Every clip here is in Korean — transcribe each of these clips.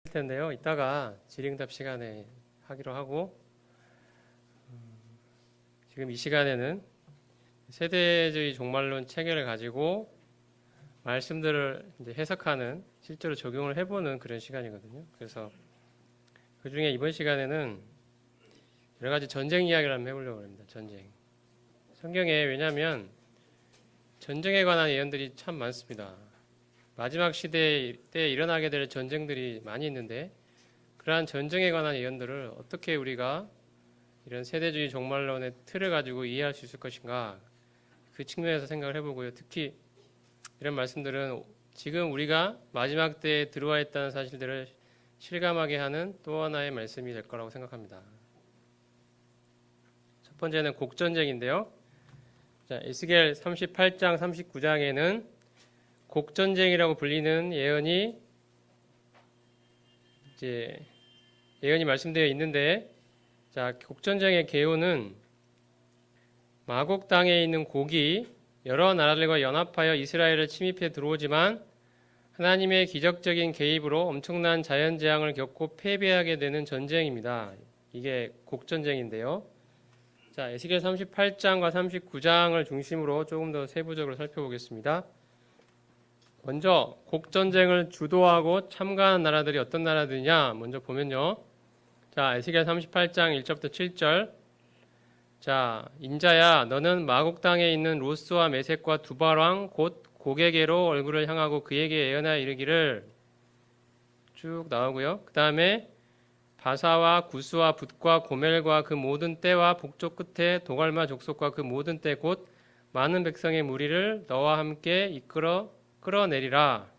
텐데요. 이따가 질의응답 시간에 하기로 하고 지금 이 시간에는 세대주의 종말론 체계를 가지고 말씀들을 이제 해석하는 실제로 적용을 해보는 그런 시간이거든요. 그래서 그 중에 이번 시간에는 여러 가지 전쟁 이야기를 한번 해보려고 합니다. 전쟁. 성경에 왜냐하면 전쟁에 관한 예언들이 참 많습니다. 마지막 시대 때 일어나게 될 전쟁들이 많이 있는데 그러한 전쟁에 관한 예언들을 어떻게 우리가 이런 세대주의 종말론의 틀을 가지고 이해할 수 있을 것인가 그 측면에서 생각을 해보고요. 특히 이런 말씀들은 지금 우리가 마지막 때에 들어와 있다는 사실들을 실감하게 하는 또 하나의 말씀이 될 거라고 생각합니다. 첫 번째는 곡전쟁인데요. 자, 에스겔 38장 39장에는 곡전쟁이라고 불리는 예언이 말씀되어 있는데, 자, 곡전쟁의 개요는 마곡 땅에 있는 곡이 여러 나라들과 연합하여 이스라엘을 침입해 들어오지만 하나님의 기적적인 개입으로 엄청난 자연재앙을 겪고 패배하게 되는 전쟁입니다. 이게 곡전쟁인데요. 자, 에스겔 38장과 39장을 중심으로 조금 더 세부적으로 살펴보겠습니다. 먼저 곡전쟁을 주도하고 참가한 나라들이 어떤 나라들이냐 먼저 보면요. 자, 에스겔 38장 1절부터 7절. 자, 인자야 너는 마곡 땅에 있는 로스와 메섹과 두발 왕 곧 고게게로 얼굴을 향하고 그에게 예언하여 이르기를 쭉 나오고요. 그 다음에 바사와 구스와 붓과 고멜과 그 모든 떼와 북쪽 끝에 도갈마 족속과 그 모든 떼 곧 많은 백성의 무리를 너와 함께 끌어내리라.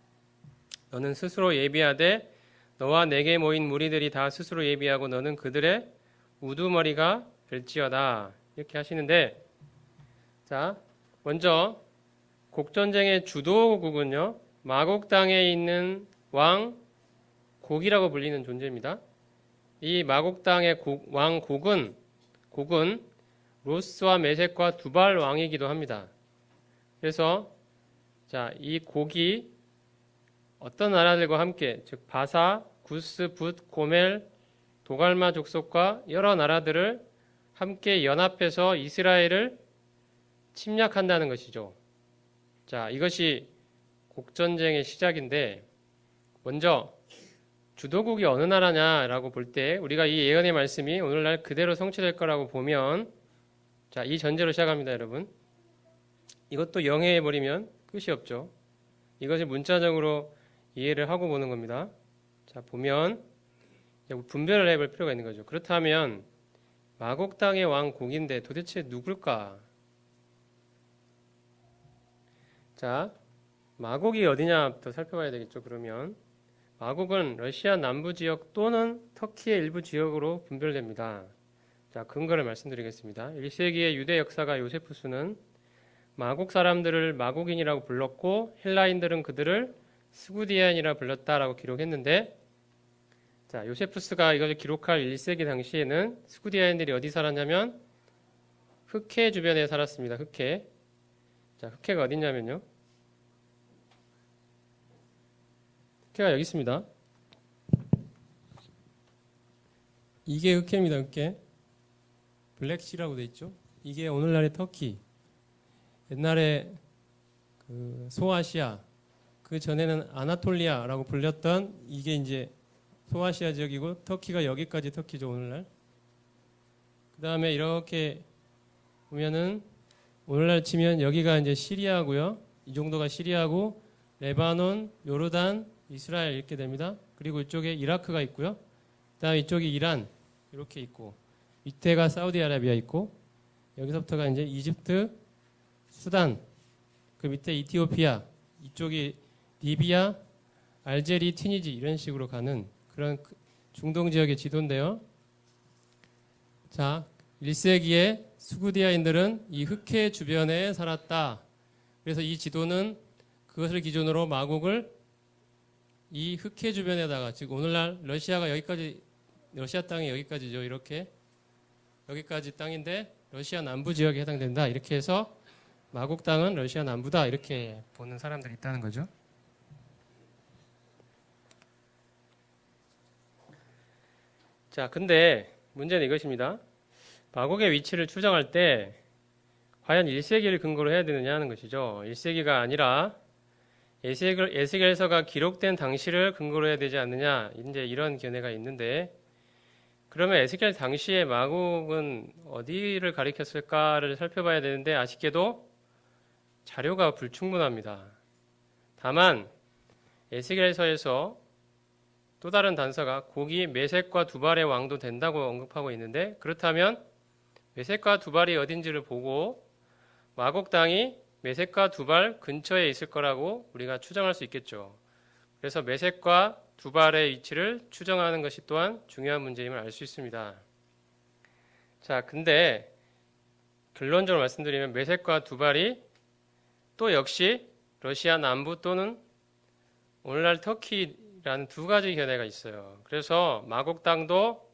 너는 스스로 예비하되 너와 내게 모인 무리들이 다 스스로 예비하고 너는 그들의 우두머리가 될지어다. 이렇게 하시는데, 자, 먼저 곡전쟁의 주도국은요, 마곡 땅에 있는 왕 곡이라고 불리는 존재입니다. 이 마곡 땅의 왕 곡은 로스와 메섹과 두발 왕이기도 합니다. 그래서 자, 이 곡이 어떤 나라들과 함께, 즉 바사, 구스, 붓, 고멜, 도갈마 족속과 여러 나라들을 함께 연합해서 이스라엘을 침략한다는 것이죠. 자, 이것이 곡전쟁의 시작인데, 먼저 주도국이 어느 나라냐라고 볼 때 우리가 이 예언의 말씀이 오늘날 그대로 성취될 거라고 보면, 자, 이 전제로 시작합니다, 여러분. 이것도 영해해버리면 끝이 없죠. 이것을 문자적으로 이해를 하고 보는 겁니다. 자, 보면 분별을 해볼 필요가 있는 거죠. 그렇다면 마곡 땅의 왕 곡인데 도대체 누굴까? 자, 마곡이 어디냐부터 살펴봐야 되겠죠. 그러면 마곡은 러시아 남부 지역 또는 터키의 일부 지역으로 분별됩니다. 자, 근거를 말씀드리겠습니다. 1세기의 유대 역사가 요세푸스는 마곡 사람들을 마곡인이라고 불렀고 헬라인들은 그들을 스구디안이라 불렀다라고 기록했는데, 자, 요세푸스가 이것을 기록할 1세기 당시에는 스구디안인들이 어디 살았냐면 흑해 주변에 살았습니다. 흑해. 자, 흑해가 어디냐면요. 흑해가 여기 있습니다. 이게 흑해입니다. 흑해. 블랙시라고 돼 있죠. 이게 오늘날의 터키. 옛날에 그 소아시아, 그 전에는 아나톨리아라고 불렸던 이게 이제 소아시아 지역이고 터키가 여기까지 터키죠, 오늘날. 그 다음에 이렇게 보면은 오늘날 치면 여기가 이제 시리아고요. 이 정도가 시리아고 레바논, 요르단, 이스라엘 이렇게 됩니다. 그리고 이쪽에 이라크가 있고요. 그 다음에 이쪽이 이란 이렇게 있고 밑에가 사우디아라비아 있고 여기서부터가 이제 이집트, 수단, 그 밑에 이티오피아, 이쪽이 리비아, 알제리, 튀니지 이런 식으로 가는 그런 중동 지역의 지도인데요. 자, 1세기에 스구디아인들은 이 흑해 주변에 살았다. 그래서 이 지도는 그것을 기준으로 마곡을 이 흑해 주변에다가, 즉 오늘날 러시아가 여기까지, 러시아 땅이 여기까지죠. 이렇게 여기까지 땅인데 러시아 남부 지역에 해당된다. 이렇게 해서 마곡 땅은 러시아 남부다. 이렇게 보는 사람들이 있다는 거죠. 자, 근데 문제는 이것입니다. 마곡의 위치를 추정할 때 과연 1세기를 근거로 해야 되느냐 하는 것이죠. 1세기가 아니라 에스겔서가 기록된 당시를 근거로 해야 되지 않느냐, 이제 이런 견해가 있는데, 그러면 에스겔 당시에 마곡은 어디를 가리켰을까를 살펴봐야 되는데 아쉽게도 자료가 불충분합니다. 다만 에스겔서에서 또 다른 단서가 곡이 메섹과 두발의 왕도 된다고 언급하고 있는데, 그렇다면 메섹과 두발이 어딘지를 보고 마곡 땅이 메섹과 두발 근처에 있을 거라고 우리가 추정할 수 있겠죠. 그래서 메섹과 두발의 위치를 추정하는 것이 또한 중요한 문제임을 알 수 있습니다. 자, 근데 결론적으로 말씀드리면 메섹과 두발이 또 역시 러시아 남부 또는 오늘날 터키라는 두 가지 견해가 있어요. 그래서 마곡 땅도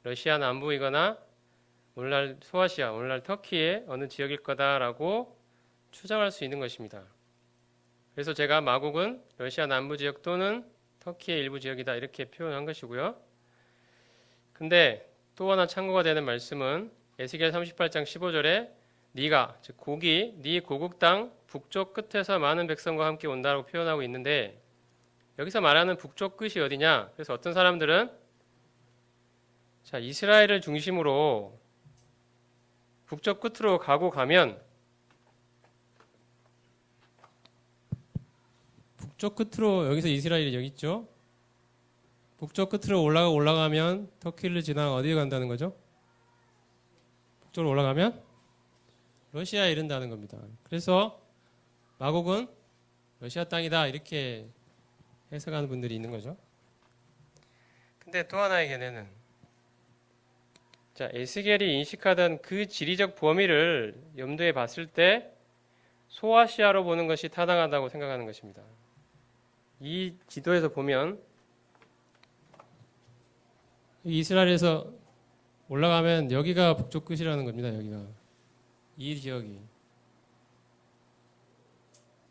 러시아 남부이거나 오늘날 소아시아, 오늘날 터키의 어느 지역일 거다라고 추정할 수 있는 것입니다. 그래서 제가 마곡은 러시아 남부 지역 또는 터키의 일부 지역이다 이렇게 표현한 것이고요. 근데 또 하나 참고가 되는 말씀은 에스겔 38장 15절에 네가, 즉 곡이 네 고국 땅 북쪽 끝에서 많은 백성과 함께 온다고 표현하고 있는데, 여기서 말하는 북쪽 끝이 어디냐? 그래서 어떤 사람들은 자, 이스라엘을 중심으로 북쪽 끝으로 가고 가면 북쪽 끝으로, 여기서 이스라엘이 여기 있죠. 북쪽 끝으로 올라가면 터키를 지나 어디에 간다는 거죠? 북쪽으로 올라가면 러시아에 이른다는 겁니다. 그래서 마곡은 러시아 땅이다 이렇게 해석하는 분들이 있는 거죠. 근데 또 하나의 견해는 자, 에스겔이 인식하던 그 지리적 범위를 염두에 봤을 때 소아시아로 보는 것이 타당하다고 생각하는 것입니다. 이 지도에서 보면 이스라엘에서 올라가면 여기가 북쪽 끝이라는 겁니다. 여기가 이 지역이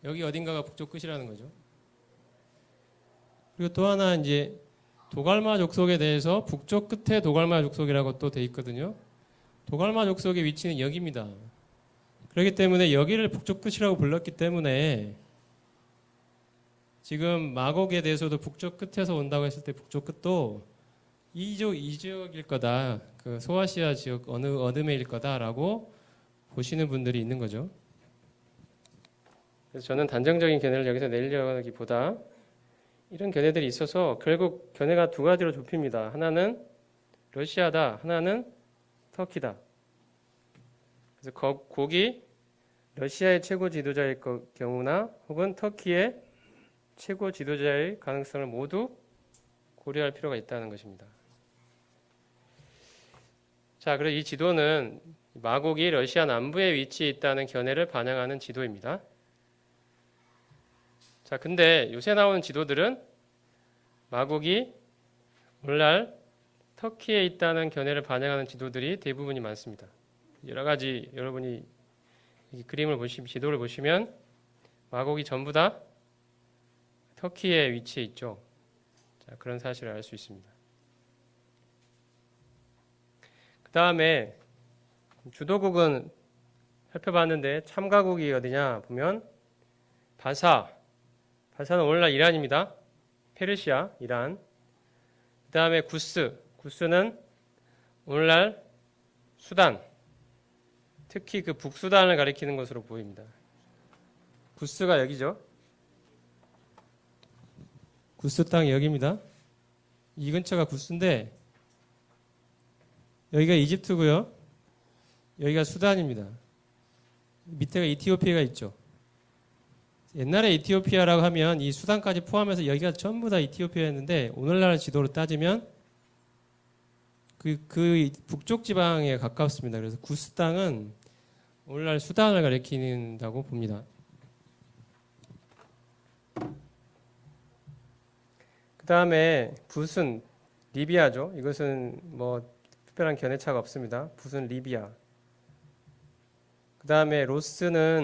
여기 어딘가가 북쪽 끝이라는 거죠. 그리고 또 하나 이제 도갈마 족속에 대해서 북쪽 끝에 도갈마 족속이라고 또 돼 있거든요. 도갈마 족속의 위치는 여기입니다. 그렇기 때문에 여기를 북쪽 끝이라고 불렀기 때문에 지금 마곡에 대해서도 북쪽 끝에서 온다고 했을 때 북쪽 끝도 이 지역일 거다. 그 소아시아 지역 어느 메일 거다라고 보시는 분들이 있는 거죠. 그래서 저는 단정적인 견해를 여기서 내려기보다 이런 견해들이 있어서 결국 견해가 두 가지로 좁힙니다. 하나는 러시아다, 하나는 터키다. 그래서 곡이 러시아의 최고 지도자일 경우나 혹은 터키의 최고 지도자의 가능성을 모두 고려할 필요가 있다는 것입니다. 자, 그리고 이 지도는 마곡이 러시아 남부에 위치해 있다는 견해를 반영하는 지도입니다. 자, 근데 요새 나오는 지도들은 마곡이 오늘날 터키에 있다는 견해를 반영하는 지도들이 대부분이 많습니다. 여러 가지 여러분이 이 지도를 보시면 마곡이 전부 다 터키에 위치해 있죠. 자, 그런 사실을 알 수 있습니다. 그 다음에 주도국은 살펴봤는데 참가국이 어디냐 보면 바사는 오늘날 이란입니다. 페르시아, 이란. 그 다음에 구스는 오늘날 수단, 특히 그 북수단을 가리키는 것으로 보입니다. 구스가 여기죠. 구스 땅이 여기입니다. 이 근처가 구스인데 여기가 이집트고요. 여기가 수단입니다. 밑에가 이티오피아가 있죠. 옛날에 이티오피아라고 하면 이 수단까지 포함해서 여기가 전부 다 이티오피아였는데 오늘날 지도로 따지면 그 북쪽 지방에 가깝습니다. 그래서 구스 땅은 오늘날 수단을 가리킨다고 봅니다. 그 다음에 붓은 리비아죠. 이것은 뭐 특별한 견해차가 없습니다. 붓은 리비아. 그 다음에 로스와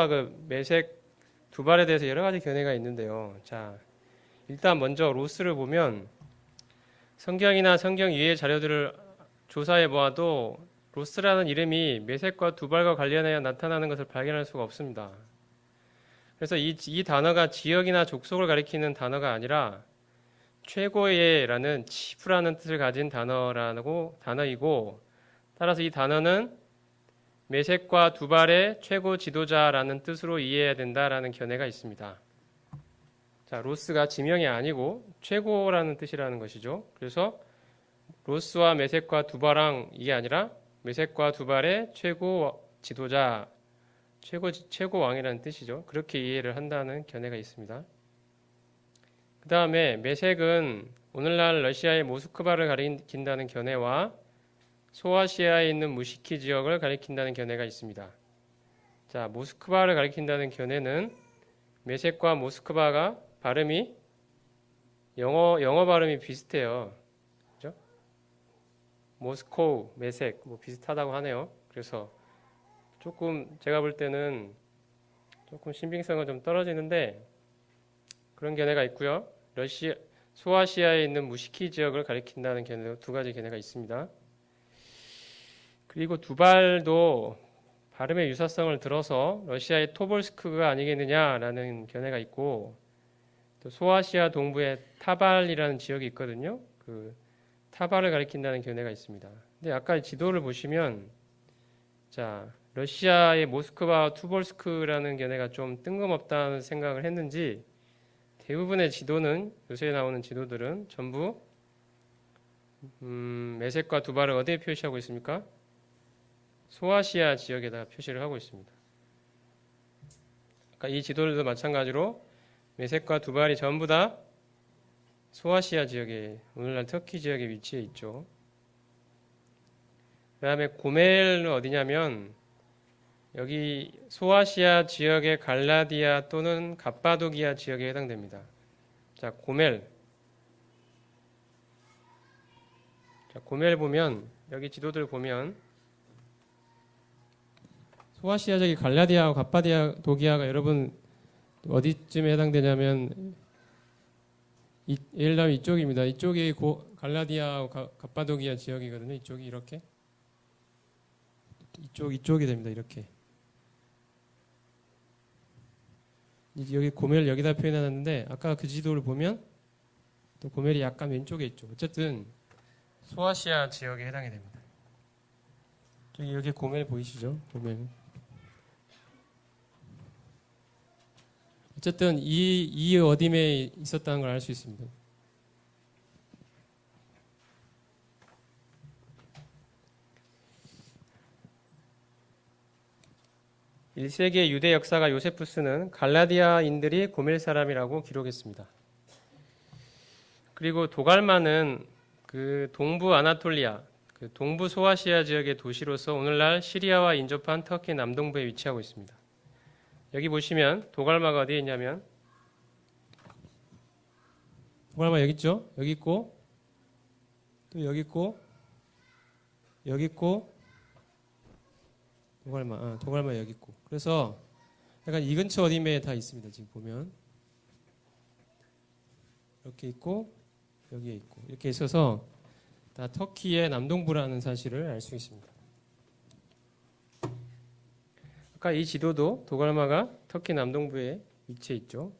그 메색 두발에 대해서 여러 가지 견해가 있는데요. 자, 일단 먼저 로스를 보면 성경이나 성경 이외의 자료들을 조사해 보아도 로스라는 이름이 메섹과 두발과 관련하여 나타나는 것을 발견할 수가 없습니다. 그래서 이 단어가 지역이나 족속을 가리키는 단어가 아니라 최고의라는 치프라는 뜻을 가진 단어이고, 따라서 이 단어는 메섹과 두발의 최고 지도자라는 뜻으로 이해해야 된다라는 견해가 있습니다. 자, 로스가 지명이 아니고 최고라는 뜻이라는 것이죠. 그래서 로스와 메섹과 두발왕 이게 아니라 메섹과 두발의 최고 지도자, 최고 왕이라는 뜻이죠. 그렇게 이해를 한다는 견해가 있습니다. 그 다음에 메섹은 오늘날 러시아의 모스크바를 가리킨다는 견해와 소아시아에 있는 무시키 지역을 가리킨다는 견해가 있습니다. 자, 모스크바를 가리킨다는 견해는 메섹과 모스크바가 발음이 영어 발음이 비슷해요. 그죠? 모스코우, 메섹 뭐 비슷하다고 하네요. 그래서 조금 제가 볼 때는 조금 신빙성은 좀 떨어지는데 그런 견해가 있고요. 소아시아에 있는 무시키 지역을 가리킨다는 견해, 두 가지 견해가 있습니다. 그리고 두발도 발음의 유사성을 들어서 러시아의 토볼스크가 아니겠느냐라는 견해가 있고, 또 소아시아 동부에 타발이라는 지역이 있거든요. 그 타발을 가리킨다는 견해가 있습니다. 근데 아까 지도를 보시면, 자, 러시아의 모스크바와 투볼스크라는 견해가 좀 뜬금없다는 생각을 했는지, 대부분의 지도는, 요새 나오는 지도들은 전부 메섹과 두발을 어디에 표시하고 있습니까? 소아시아 지역에다 표시를 하고 있습니다. 그러니까 이 지도들도 마찬가지로 메섹과 두발이 전부 다 소아시아 지역에, 오늘날 터키 지역에 위치해 있죠. 그 다음에 고멜은 어디냐면 여기 소아시아 지역의 갈라디아 또는 갑바도기아 지역에 해당됩니다. 자, 고멜. 자, 고멜 보면, 여기 지도들 보면, 소아시아 지역의 갈라디아와 갑바도기아가 여러분 어디쯤에 해당되냐면, 예를 들면 이쪽입니다. 이쪽이 갈라디아와 갑바도기아 지역이거든요. 이쪽이 이렇게. 이쪽이 됩니다. 이렇게. 여기 고멜 여기다 표현해놨는데 아까 그 지도를 보면 또 고멜이 약간 왼쪽에 있죠. 어쨌든 소아시아 지역에 해당이 됩니다. 여기 고멜 보이시죠? 고멜. 어쨌든 이 어dim에 있었다는 걸 알 수 있습니다. (1세기의) 유대 역사가 요세푸스는 갈라디아인들이 고멜 사람이라고 기록했습니다. 그리고 도갈마는 그 동부 아나톨리아, 그 동부 소아시아 지역의 도시로서 오늘날 시리아와 인접한 터키 남동부에 위치하고 있습니다. 여기 보시면 도갈마가 어디에 있냐면, 도갈마 여기 있죠? 여기 있고, 또 여기 있고, 여기 있고, 도갈마 여기 있고. 그래서 약간 이 근처 어딘가에 다 있습니다. 지금 보면 이렇게 있고 여기에 있고 이렇게 있어서 다 터키의 남동부라는 사실을 알 수 있습니다. 아까 이 지도도 도갈마가 터키 남동부에 위치해 있죠.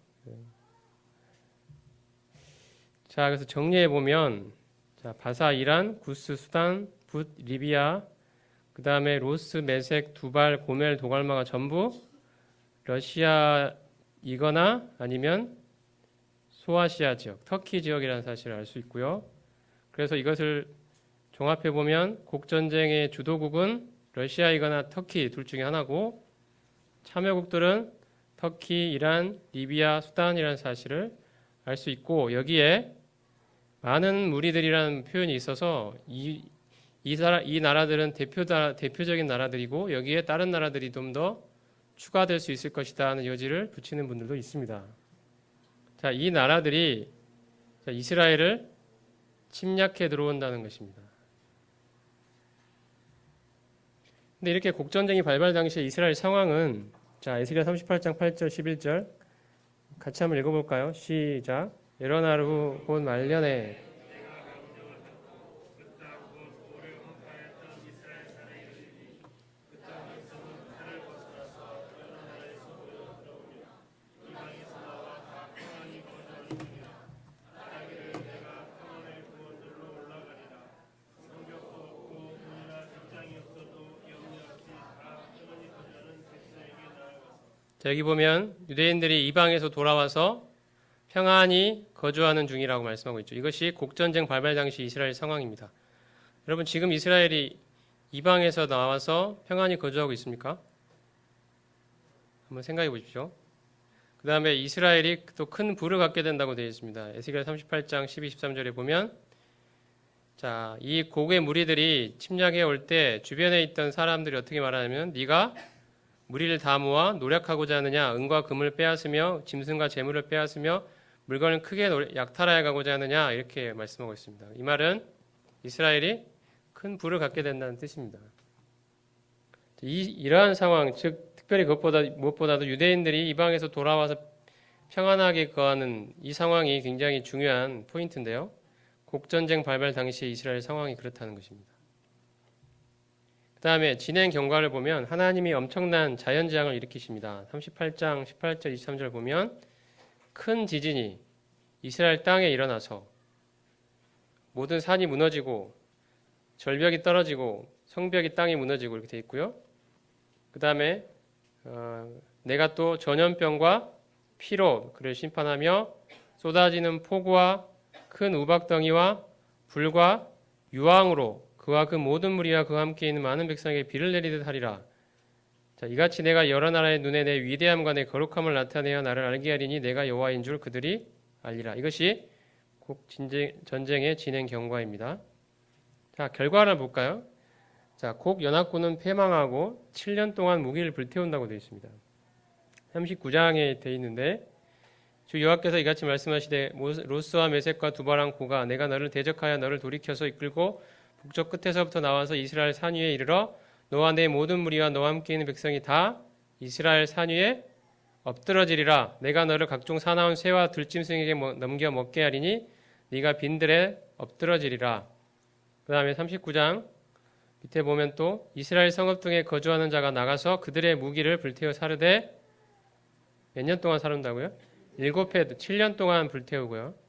자, 그래서 정리해 보면, 자, 바사, 이란, 구스, 수단, 붓, 리비아, 그 다음에 로스, 메섹, 두발, 고멜, 도갈마가 전부 러시아이거나 아니면 소아시아 지역, 터키 지역이라는 사실을 알 수 있고요. 그래서 이것을 종합해 보면 곡전쟁의 주도국은 러시아이거나 터키 둘 중에 하나고, 참여국들은 터키, 이란, 리비아, 수단이라는 사실을 알 수 있고, 여기에 많은 무리들이라는 표현이 있어서 이 나라들은 대표적인 나라들이고 여기에 다른 나라들이 좀 더 추가될 수 있을 것이다 하는 여지를 붙이는 분들도 있습니다. 자, 이 나라들이 이스라엘을 침략해 들어온다는 것입니다. 근데 이렇게 곡전쟁이 발발 당시에 이스라엘 상황은, 자, 에스겔 38장 8절 11절 같이 한번 읽어볼까요? 시작. 에러나르 곧 말년에 자, 여기 보면 유대인들이 이방에서 돌아와서 평안히 거주하는 중이라고 말씀하고 있죠. 이것이 곡전쟁 발발 당시 이스라엘 상황입니다. 여러분, 지금 이스라엘이 이방에서 나와서 평안히 거주하고 있습니까? 한번 생각해 보십시오. 그 다음에 이스라엘이 또 큰 부를 갖게 된다고 되어 있습니다. 에스겔 38장 12, 13절에 보면 자, 이 곡의 무리들이 침략해 올 때 주변에 있던 사람들이 어떻게 말하냐면 네가 무리를 다 모아 노력하고자 하느냐, 은과 금을 빼앗으며 짐승과 재물을 빼앗으며 물건을 크게 약탈하여 가고자 하느냐, 이렇게 말씀하고 있습니다. 이 말은 이스라엘이 큰 부를 갖게 된다는 뜻입니다. 이러한 상황, 즉 특별히 무엇보다도 유대인들이 이방에서 돌아와서 평안하게 거하는 이 상황이 굉장히 중요한 포인트인데요. 곡전쟁 발발 당시의 이스라엘 상황이 그렇다는 것입니다. 그 다음에 진행 경과를 보면 하나님이 엄청난 자연재앙을 일으키십니다. 38장 18절 23절 보면 큰 지진이 이스라엘 땅에 일어나서 모든 산이 무너지고 절벽이 떨어지고 성벽이 땅에 무너지고 이렇게 되어 있고요. 그 다음에 내가 또 전염병과 피로 그를 심판하며 쏟아지는 폭우와 큰 우박덩이와 불과 유황으로 그와 그 모든 무리와 그와 함께 있는 많은 백성에게 비를 내리듯 하리라. 자, 이같이 내가 여러 나라의 눈에 내 위대함과 내 거룩함을 나타내어 나를 알게 하리니 내가 여호와인 줄 그들이 알리라. 이것이 곡 전쟁의 진행 경과입니다. 자, 결과를 볼까요? 자, 곡 연합군은 패망하고 7년 동안 무기를 불태운다고 되어 있습니다. 39장에 되어 있는데 주 여호와께서 이같이 말씀하시되 로스와 메섹과 두바랑 고가 내가 너를 대적하여 너를 돌이켜서 이끌고 북쪽 끝에서부터 나와서 이스라엘 산 위에 이르러 너와 내 모든 무리와 너와 함께 있는 백성이 다 이스라엘 산 위에 엎드러지리라. 내가 너를 각종 사나운 새와 들짐승에게 넘겨 먹게 하리니 네가 빈들에 엎드러지리라. 그 다음에 39장 밑에 보면 또 이스라엘 성읍 등에 거주하는 자가 나가서 그들의 무기를 불태워 사르되 몇 년 동안 사른다고요? 7해 7년 동안 불태우고요.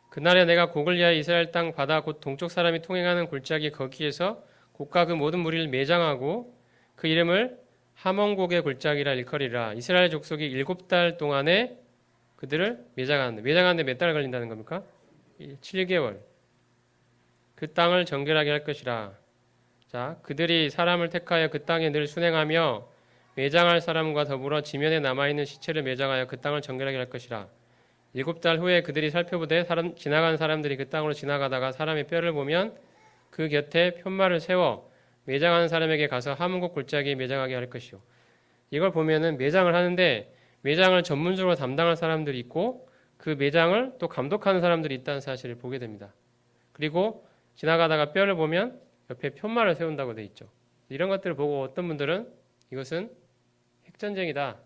그날에 내가 곡을 위하여 이스라엘 땅 바다 곧 동쪽 사람이 통행하는 골짜기 거기에서 곡과 그 모든 무리를 매장하고 그 이름을 하몬곡의 골짜기라 일컬이라. 이스라엘 족속이 7달 동안에 그들을 매장하는데 몇 달 걸린다는 겁니까? 7개월. 그 땅을 정결하게 할 것이라. 자, 그들이 사람을 택하여 그 땅에 늘 순행하며 매장할 사람과 더불어 지면에 남아있는 시체를 매장하여 그 땅을 정결하게 할 것이라. 7달 후에 그들이 살펴보되 지나간 사람들이 그 땅으로 지나가다가 사람의 뼈를 보면 그 곁에 편말을 세워 매장하는 사람에게 가서 하몬곡 골짜기에 매장하게 할 것이요. 이걸 보면은 매장을 하는데 매장을 전문적으로 담당할 사람들이 있고 그 매장을 또 감독하는 사람들이 있다는 사실을 보게 됩니다. 그리고 지나가다가 뼈를 보면 옆에 편말을 세운다고 돼 있죠. 이런 것들을 보고 어떤 분들은 이것은 핵전쟁이다.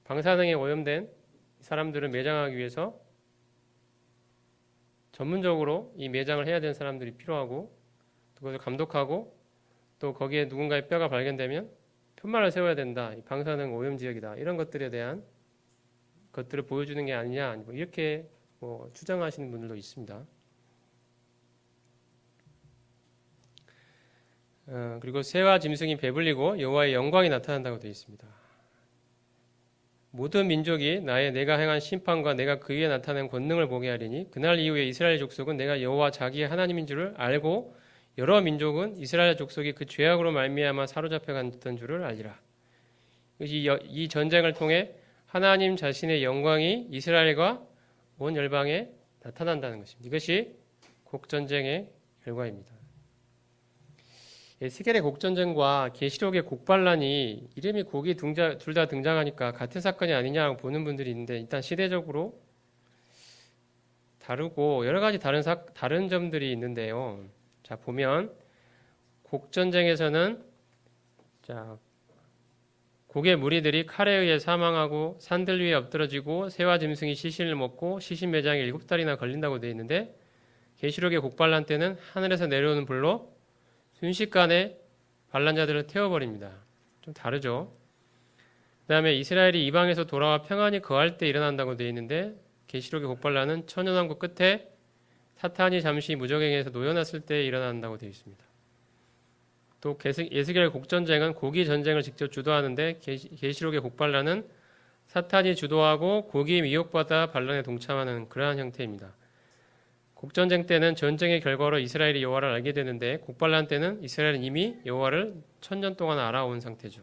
방사능에 오염된 사람들을 매장하기 위해서 전문적으로 이 매장을 해야 되는 사람들이 필요하고 또 그것을 감독하고 또 거기에 누군가의 뼈가 발견되면 편말을 세워야 된다. 이 방사능 오염 지역이다. 이런 것들에 대한 것들을 보여주는 게 아니냐. 이렇게 주장하시는 분들도 있습니다. 그리고 새와 짐승이 배불리고 여호와의 영광이 나타난다고 되어 있습니다. 모든 민족이 내가 행한 심판과 내가 그 위에 나타낸 권능을 보게 하리니 그날 이후에 이스라엘 족속은 내가 여호와 자기의 하나님인 줄을 알고 여러 민족은 이스라엘 족속이 그 죄악으로 말미암아 사로잡혀 갔던 줄을 알리라. 이 전쟁을 통해 하나님 자신의 영광이 이스라엘과 온 열방에 나타난다는 것입니다. 이것이 곡전쟁의 결과입니다. 에스겔의 곡전쟁과 계시록의 곡반란이 이름이 곡이 둘 다 등장하니까 같은 사건이 아니냐고 보는 분들이 있는데 일단 시대적으로 다르고 여러 가지 다른 점들이 있는데요. 자, 보면 곡전쟁에서는 곡의 무리들이 칼에 의해 사망하고 산들 위에 엎드러지고 새와 짐승이 시신을 먹고 시신 매장에 7달이나 걸린다고 되어 있는데 계시록의 곡반란 때는 하늘에서 내려오는 불로 순식간에 반란자들을 태워버립니다. 좀 다르죠. 그 다음에 이스라엘이 이방에서 돌아와 평안히 거할 때 일어난다고 되어 있는데 계시록의 곡반란은 천연왕국 끝에 사탄이 잠시 무적행에서 놓여놨을 때 일어난다고 되어 있습니다. 또 에스겔 곡전쟁은 고기 전쟁을 직접 주도하는데 계시록의 곡반란은 사탄이 주도하고 고기 미혹받아 반란에 동참하는 그러한 형태입니다. 곡전쟁 때는 전쟁의 결과로 이스라엘이 여호와를 알게 되는데 곡반란 때는 이스라엘은 이미 여호와를 1000년 동안 알아온 상태죠.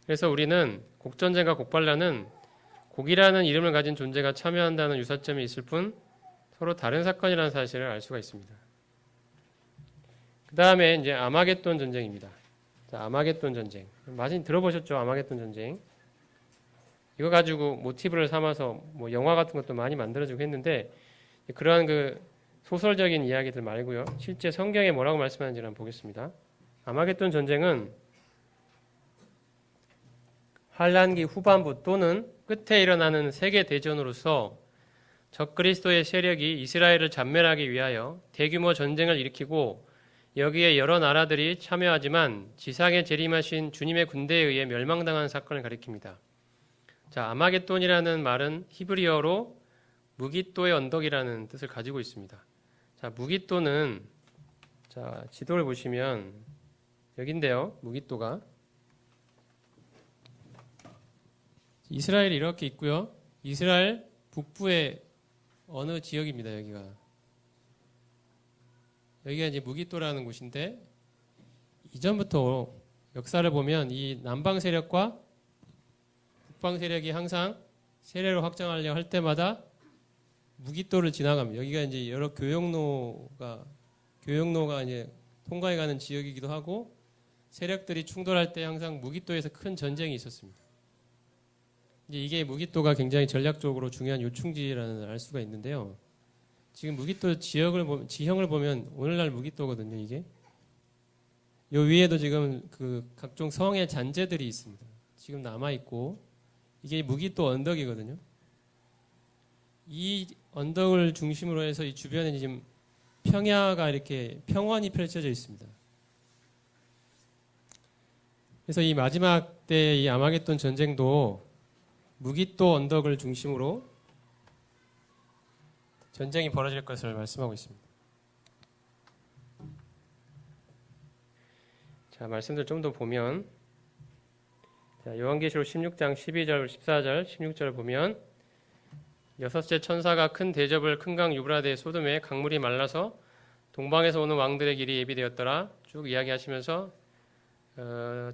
그래서 우리는 곡전쟁과 곡반란은 곡이라는 이름을 가진 존재가 참여한다는 유사점이 있을 뿐 서로 다른 사건이라는 사실을 알 수가 있습니다. 그 다음에 이제 아마겟돈 전쟁입니다. 자, 아마겟돈 전쟁. 많이 들어보셨죠? 아마겟돈 전쟁. 이거 가지고 모티브를 삼아서 뭐 영화 같은 것도 많이 만들어지고 했는데 그러한 그 소설적인 이야기들 말고요. 실제 성경에 뭐라고 말씀하는지를 한번 보겠습니다. 아마겟돈 전쟁은 환란기 후반부 또는 끝에 일어나는 세계 대전으로서 적그리스도의 세력이 이스라엘을 잔멸하기 위하여 대규모 전쟁을 일으키고 여기에 여러 나라들이 참여하지만 지상에 재림하신 주님의 군대에 의해 멸망당한 사건을 가리킵니다. 자, 아마겟돈이라는 말은 히브리어로 무깃도의 언덕이라는 뜻을 가지고 있습니다. 자, 무깃도는 자, 지도를 보시면 여긴데요. 무깃도가 이스라엘이 이렇게 있고요. 이스라엘 북부의 어느 지역입니다. 여기가 이제 무깃도라는 곳인데 이전부터 역사를 보면 이 남방 세력과 북방 세력이 항상 세력을 확장하려 할 때마다 무깃도를 지나갑니다. 여기가 이제 여러 교역로가 이제 통과해 가는 지역이기도 하고 세력들이 충돌할 때 항상 무깃도에서 큰 전쟁이 있었습니다. 이제 이게 무깃도가 굉장히 전략적으로 중요한 요충지라는 걸 알 수가 있는데요. 지금 무깃도 지형을 보면 오늘날 무깃도거든요. 이게 요 위에도 지금 그 각종 성의 잔재들이 있습니다. 지금 남아 있고 이게 무깃도 언덕이거든요. 이 언덕을 중심으로 해서 이 주변에 지금 평야가 이렇게 평원이 펼쳐져 있습니다. 그래서 이 마지막 때 이 아마겟돈 전쟁도 무깃도 언덕을 중심으로 전쟁이 벌어질 것을 말씀하고 있습니다. 자, 말씀들 좀 더 보면 자, 요한계시록 16장 12절, 14절, 16절을 보면 여섯째 천사가 큰 대접을 큰 강 유브라데 소돔에 강물이 말라서 동방에서 오는 왕들의 길이 예비되었더라 쭉 이야기하시면서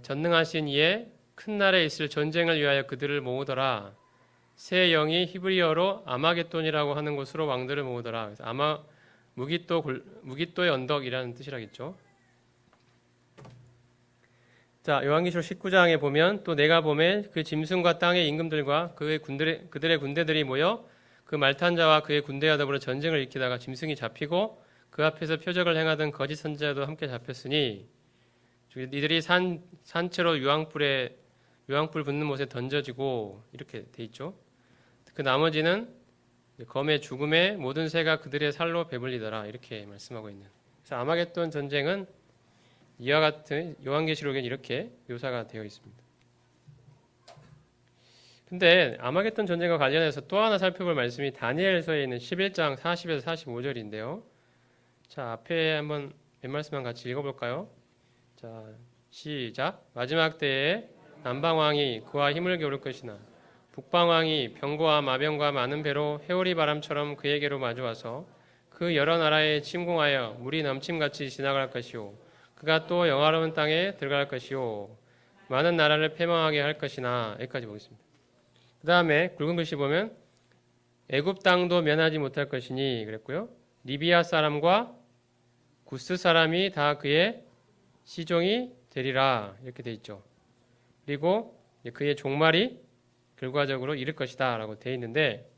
전능하신 이의 큰 날에 있을 전쟁을 위하여 그들을 모으더라. 새 영이 히브리어로 아마겟돈이라고 하는 곳으로 왕들을 모으더라. 그래서 무깃도의 언덕이라는 뜻이라겠죠. 자, 요한계시록 19장에 보면 또 내가 보매 그 짐승과 땅의 임금들과 그들의 군대들이 모여 그 말탄 자와 그의 군대와 더불어 전쟁을 일으키다가 짐승이 잡히고 그 앞에서 표적을 행하던 거짓 선지자도 함께 잡혔으니 이들이 산채로 유황불 붙는 못에 던져지고 이렇게 돼 있죠. 그 나머지는 검의 죽음에 모든 새가 그들의 살로 배불리더라 이렇게 말씀하고 있는. 그래서 아마겟돈 전쟁은 이와 같은 요한계시록엔 이렇게 묘사가 되어 있습니다. 근데 아마겟돈 전쟁과 관련해서 또 하나 살펴볼 말씀이 다니엘서에 있는 11장 40에서 45절인데요. 자, 앞에 한번 몇 말씀만 같이 읽어볼까요? 자, 시작. 마지막 때에 남방왕이 그와 힘을 겨룰 것이나 북방왕이 병거와 마병과 많은 배로 해오리 바람처럼 그에게로 마주와서 그 여러 나라에 침공하여 물이 넘침같이 지나갈 것이요 그가 또 영화로운 땅에 들어갈 것이요 많은 나라를 패망하게 할 것이나. 여기까지 보겠습니다. 그 다음에 굵은 글씨 보면 애굽 땅도 면하지 못할 것이니 그랬고요. 리비아 사람과 구스 사람이 다 그의 시종이 되리라 이렇게 돼 있죠. 그리고 그의 종말이 결과적으로 이를 것이다 라고 되어 있는데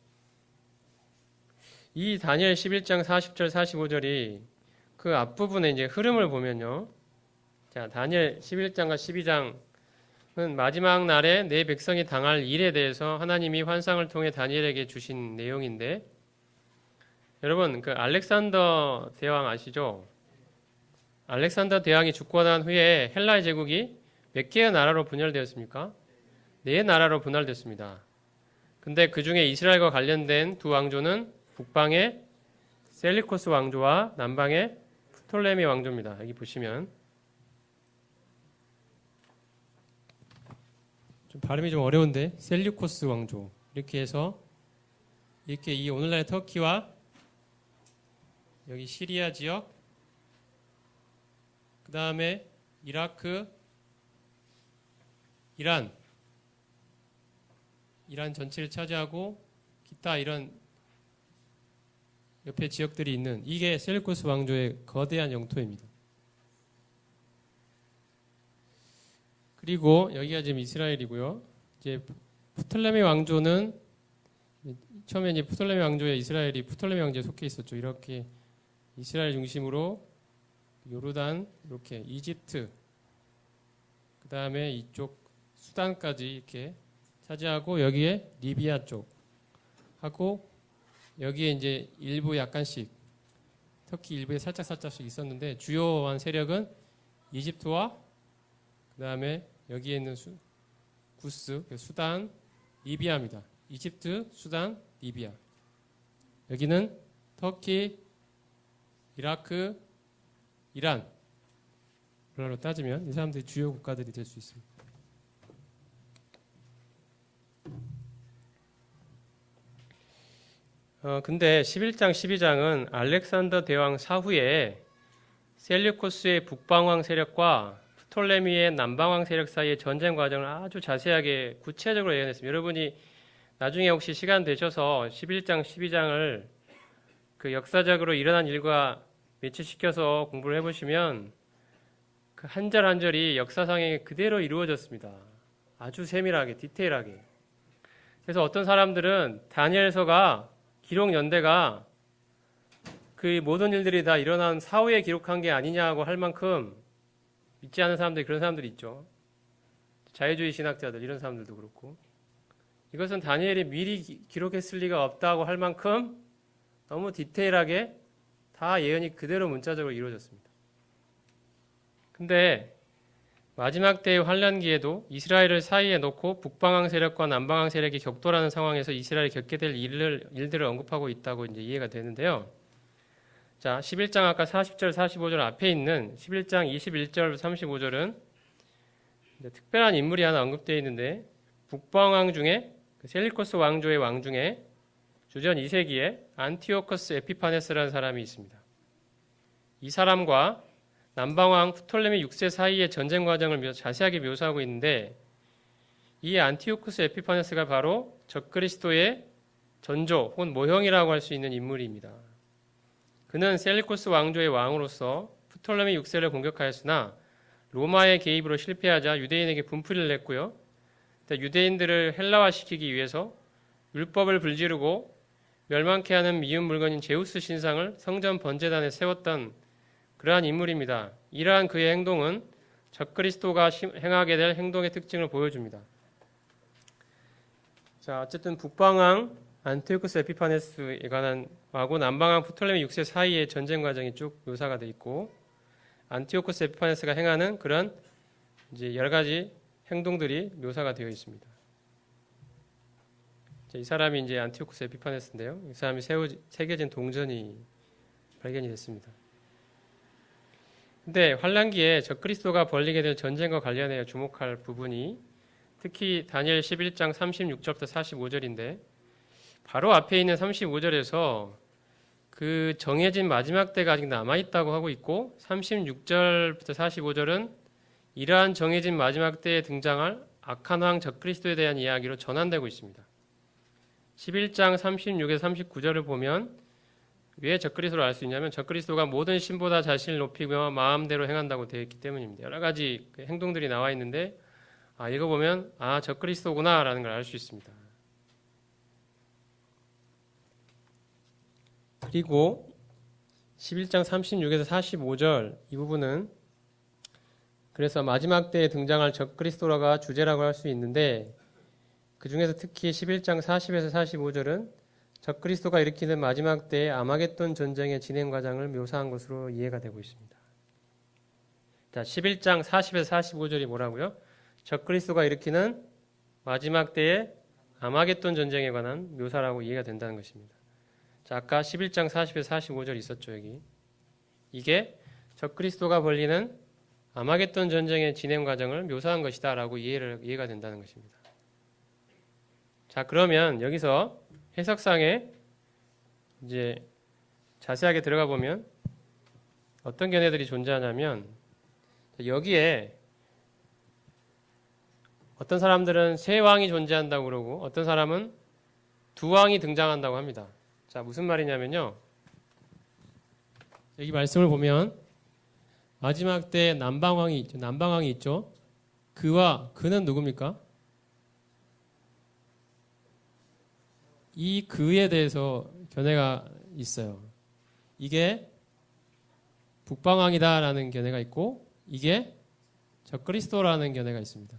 이 다니엘 11장 40절 45절이 그 앞부분에 이제 흐름을 보면요. 자, 다니엘 11장과 12장은 마지막 날에 내 백성이 당할 일에 대해서 하나님이 환상을 통해 다니엘에게 주신 내용인데 여러분 그 알렉산더 대왕 아시죠? 알렉산더 대왕이 죽고 난 후에 헬라의 제국이 몇 개의 나라로 분열되었습니까? 4나라로 분할됐습니다. 근데 그 중에 이스라엘과 관련된 두 왕조는 북방의 셀리코스 왕조와 남방의 프톨레미 왕조입니다. 여기 보시면 좀 발음이 좀 어려운데 셀류코스 왕조 이렇게 해서 이렇게 이 오늘날의 터키와 여기 시리아 지역, 그 다음에 이라크, 이란 전체를 차지하고 기타 이런 옆에 지역들이 있는 이게 셀루코스 왕조의 거대한 영토입니다. 그리고 여기가 지금 이스라엘이고요. 이제 프톨레미 왕조는 처음에 이제 프톨레미 왕조에 이스라엘이 프톨레미 왕조에 속해 있었죠. 이렇게 이스라엘 중심으로 요르단, 이렇게 이집트, 그 다음에 이쪽 수단까지 이렇게 차지하고 여기에 리비아 쪽 하고 여기에 이제 일부 약간씩 터키 일부에 살짝씩 있었는데 주요한 세력은 이집트와 그 다음에 여기에 있는 구스, 수단, 리비아입니다. 이집트, 수단, 리비아. 여기는 터키, 이라크, 이란. 오늘날로 따지면 이 사람들이 주요 국가들이 될 수 있습니다. 근데 11장, 12장은 알렉산더 대왕 사후에 셀류코스의 북방왕 세력과 프톨레미의 남방왕 세력 사이의 전쟁 과정을 아주 자세하게 구체적으로 예언했습니다. 여러분이 나중에 혹시 시간 되셔서 11장, 12장을 그 역사적으로 일어난 일과 매치시켜서 공부를 해보시면 그 한 절 한 절이 역사상에 그대로 이루어졌습니다. 아주 세밀하게, 디테일하게. 그래서 어떤 사람들은 다니엘서가 기록 연대가 그 모든 일들이 다 일어난 사후에 기록한 게 아니냐고 할 만큼 믿지 않는 사람들이 그런 사람들이 있죠. 자유주의 신학자들 이런 사람들도 그렇고 이것은 다니엘이 미리 기록했을 리가 없다고 할 만큼 너무 디테일하게 다 예언이 그대로 문자적으로 이루어졌습니다. 근데 마지막 때의 환란기에도 이스라엘을 사이에 놓고 북방왕 세력과 남방왕 세력이 격돌하는 상황에서 이스라엘이 겪게 될 일들을 언급하고 있다고 이제 이해가 되는데요. 자, 11장 아까 40절, 45절 앞에 있는 11장 21절, 35절은 특별한 인물이 하나 언급되어 있는데 북방왕 중에 셀리코스 왕조의 왕 중에 주전 2세기에 안티오커스 에피파네스라는 사람이 있습니다. 이 사람과 남방왕 프톨레미 6세 사이의 전쟁 과정을 자세하게 묘사하고 있는데 이 안티오쿠스 에피파네스가 바로 적그리스도의 전조 혹은 모형이라고 할 수 있는 인물입니다. 그는 셀리코스 왕조의 왕으로서 프톨레미 6세를 공격하였으나 로마의 개입으로 실패하자 유대인에게 분풀이를 냈고요. 유대인들을 헬라화시키기 위해서 율법을 불지르고 멸망케 하는 미운 물건인 제우스 신상을 성전 번제단에 세웠던 그러한 인물입니다. 이러한 그의 행동은 적그리스도가 행하게 될 행동의 특징을 보여줍니다. 자, 어쨌든 북방왕 안티오쿠스 에피파네스에 관한 하고 남방왕 프톨레미 6세 사이의 전쟁 과정이 쭉 묘사가 되어 있고 안티오쿠스 에피파네스가 행하는 그런 이제 여러 가지 행동들이 묘사가 되어 있습니다. 자, 이 사람이 이제 안티오쿠스 에피파네스인데요. 이 사람이 새겨진 동전이 발견이 됐습니다. 근데 환란기에 적그리스도가 벌리게 될 전쟁과 관련해 주목할 부분이 특히 다니엘 11장 36절부터 45절인데 바로 앞에 있는 35절에서 그 정해진 마지막 때가 아직 남아있다고 하고 있고 36절부터 45절은 이러한 정해진 마지막 때에 등장할 악한 왕 적그리스도에 대한 이야기로 전환되고 있습니다. 11장 36에서 39절을 보면 왜 적그리스도를 알 수 있냐면 적그리스도가 모든 신보다 자신을 높이며 마음대로 행한다고 되어 있기 때문입니다. 여러 가지 행동들이 나와 있는데 읽어보면 적그리스도구나 라는 걸 알 수 있습니다. 그리고 11장 36에서 45절 이 부분은 그래서 마지막 때에 등장할 적그리스도가 주제라고 할 수 있는데 그 중에서 특히 11장 40에서 45절은 적그리스도가 일으키는 마지막 때의 아마겟돈 전쟁의 진행 과정을 묘사한 것으로 이해가 되고 있습니다. 자, 11장 40에서 45절이 뭐라고요? 적그리스도가 일으키는 마지막 때의 아마겟돈 전쟁에 관한 묘사라고 이해가 된다는 것입니다. 자, 아까 11장 40에서 45절 있었죠, 여기. 이게 적그리스도가 벌리는 아마겟돈 전쟁의 진행 과정을 묘사한 것이다라고 이해가 된다는 것입니다. 자, 그러면 여기서 해석상에 이제 자세하게 들어가 보면 어떤 견해들이 존재하냐면 여기에 어떤 사람들은 세 왕이 존재한다고 그러고 어떤 사람은 두 왕이 등장한다고 합니다. 자, 무슨 말이냐면요. 여기 말씀을 보면 마지막 때 남방왕이 있죠. 남방왕이 있죠. 그는 누굽니까? 이 그에 대해서 견해가 있어요. 이게 북방왕이다라는 견해가 있고 이게 적그리스도라는 견해가 있습니다.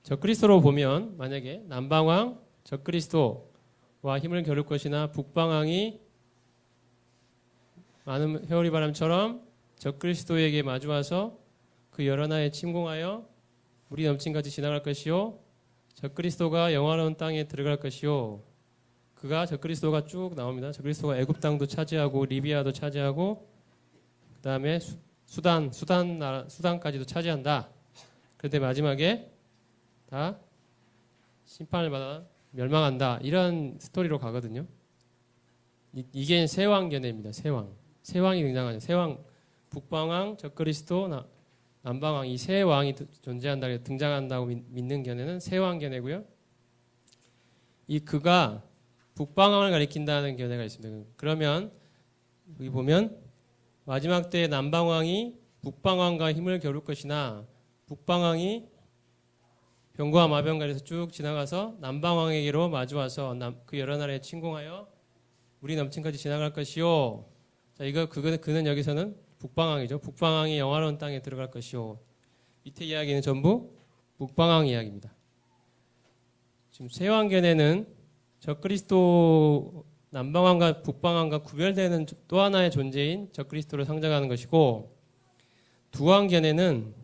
적그리스도로 보면 만약에 남방왕, 적그리스도와 힘을 겨룰 것이나 북방왕이 많은 회오리 바람처럼 적그리스도에게 마주와서 그 여러 나라에 침공하여 물이 넘친같이 지나갈 것이요 적그리스도가 영화로운 땅에 들어갈 것이요 적그리스도가 쭉 나옵니다. 적그리스도가 애굽 땅도 차지하고 리비아도 차지하고 그 다음에 수단까지도 차지한다. 그런데 마지막에 다 심판을 받아 멸망한다. 이런 스토리로 가거든요. 이게 세왕 견해입니다. 세왕이 등장하죠. 세왕, 북방왕, 적그리스도, 남방왕 이 세 왕이 존재한다, 등장한다고 믿는 견해는 세왕 견해고요. 이 그가 북방왕을 가리킨다는 견해가 있습니다. 그러면 여기 보면 마지막 때 남방왕이 북방왕과 힘을 겨룰 것이나 북방왕이 병거와 마병가에서 쭉 지나가서 남방왕에게로 마주와서 그 여러 나라에 침공하여 물이 넘친까지 지나갈 것이요. 자, 그는 여기서는 북방왕이죠. 북방왕이 영화로운 땅에 들어갈 것이요. 밑에 이야기는 전부 북방왕 이야기입니다. 지금 세왕견에는 적그리스도 남방왕과 북방왕과 구별되는 또 하나의 존재인 적그리스도를 상징하는 것이고 두왕견에는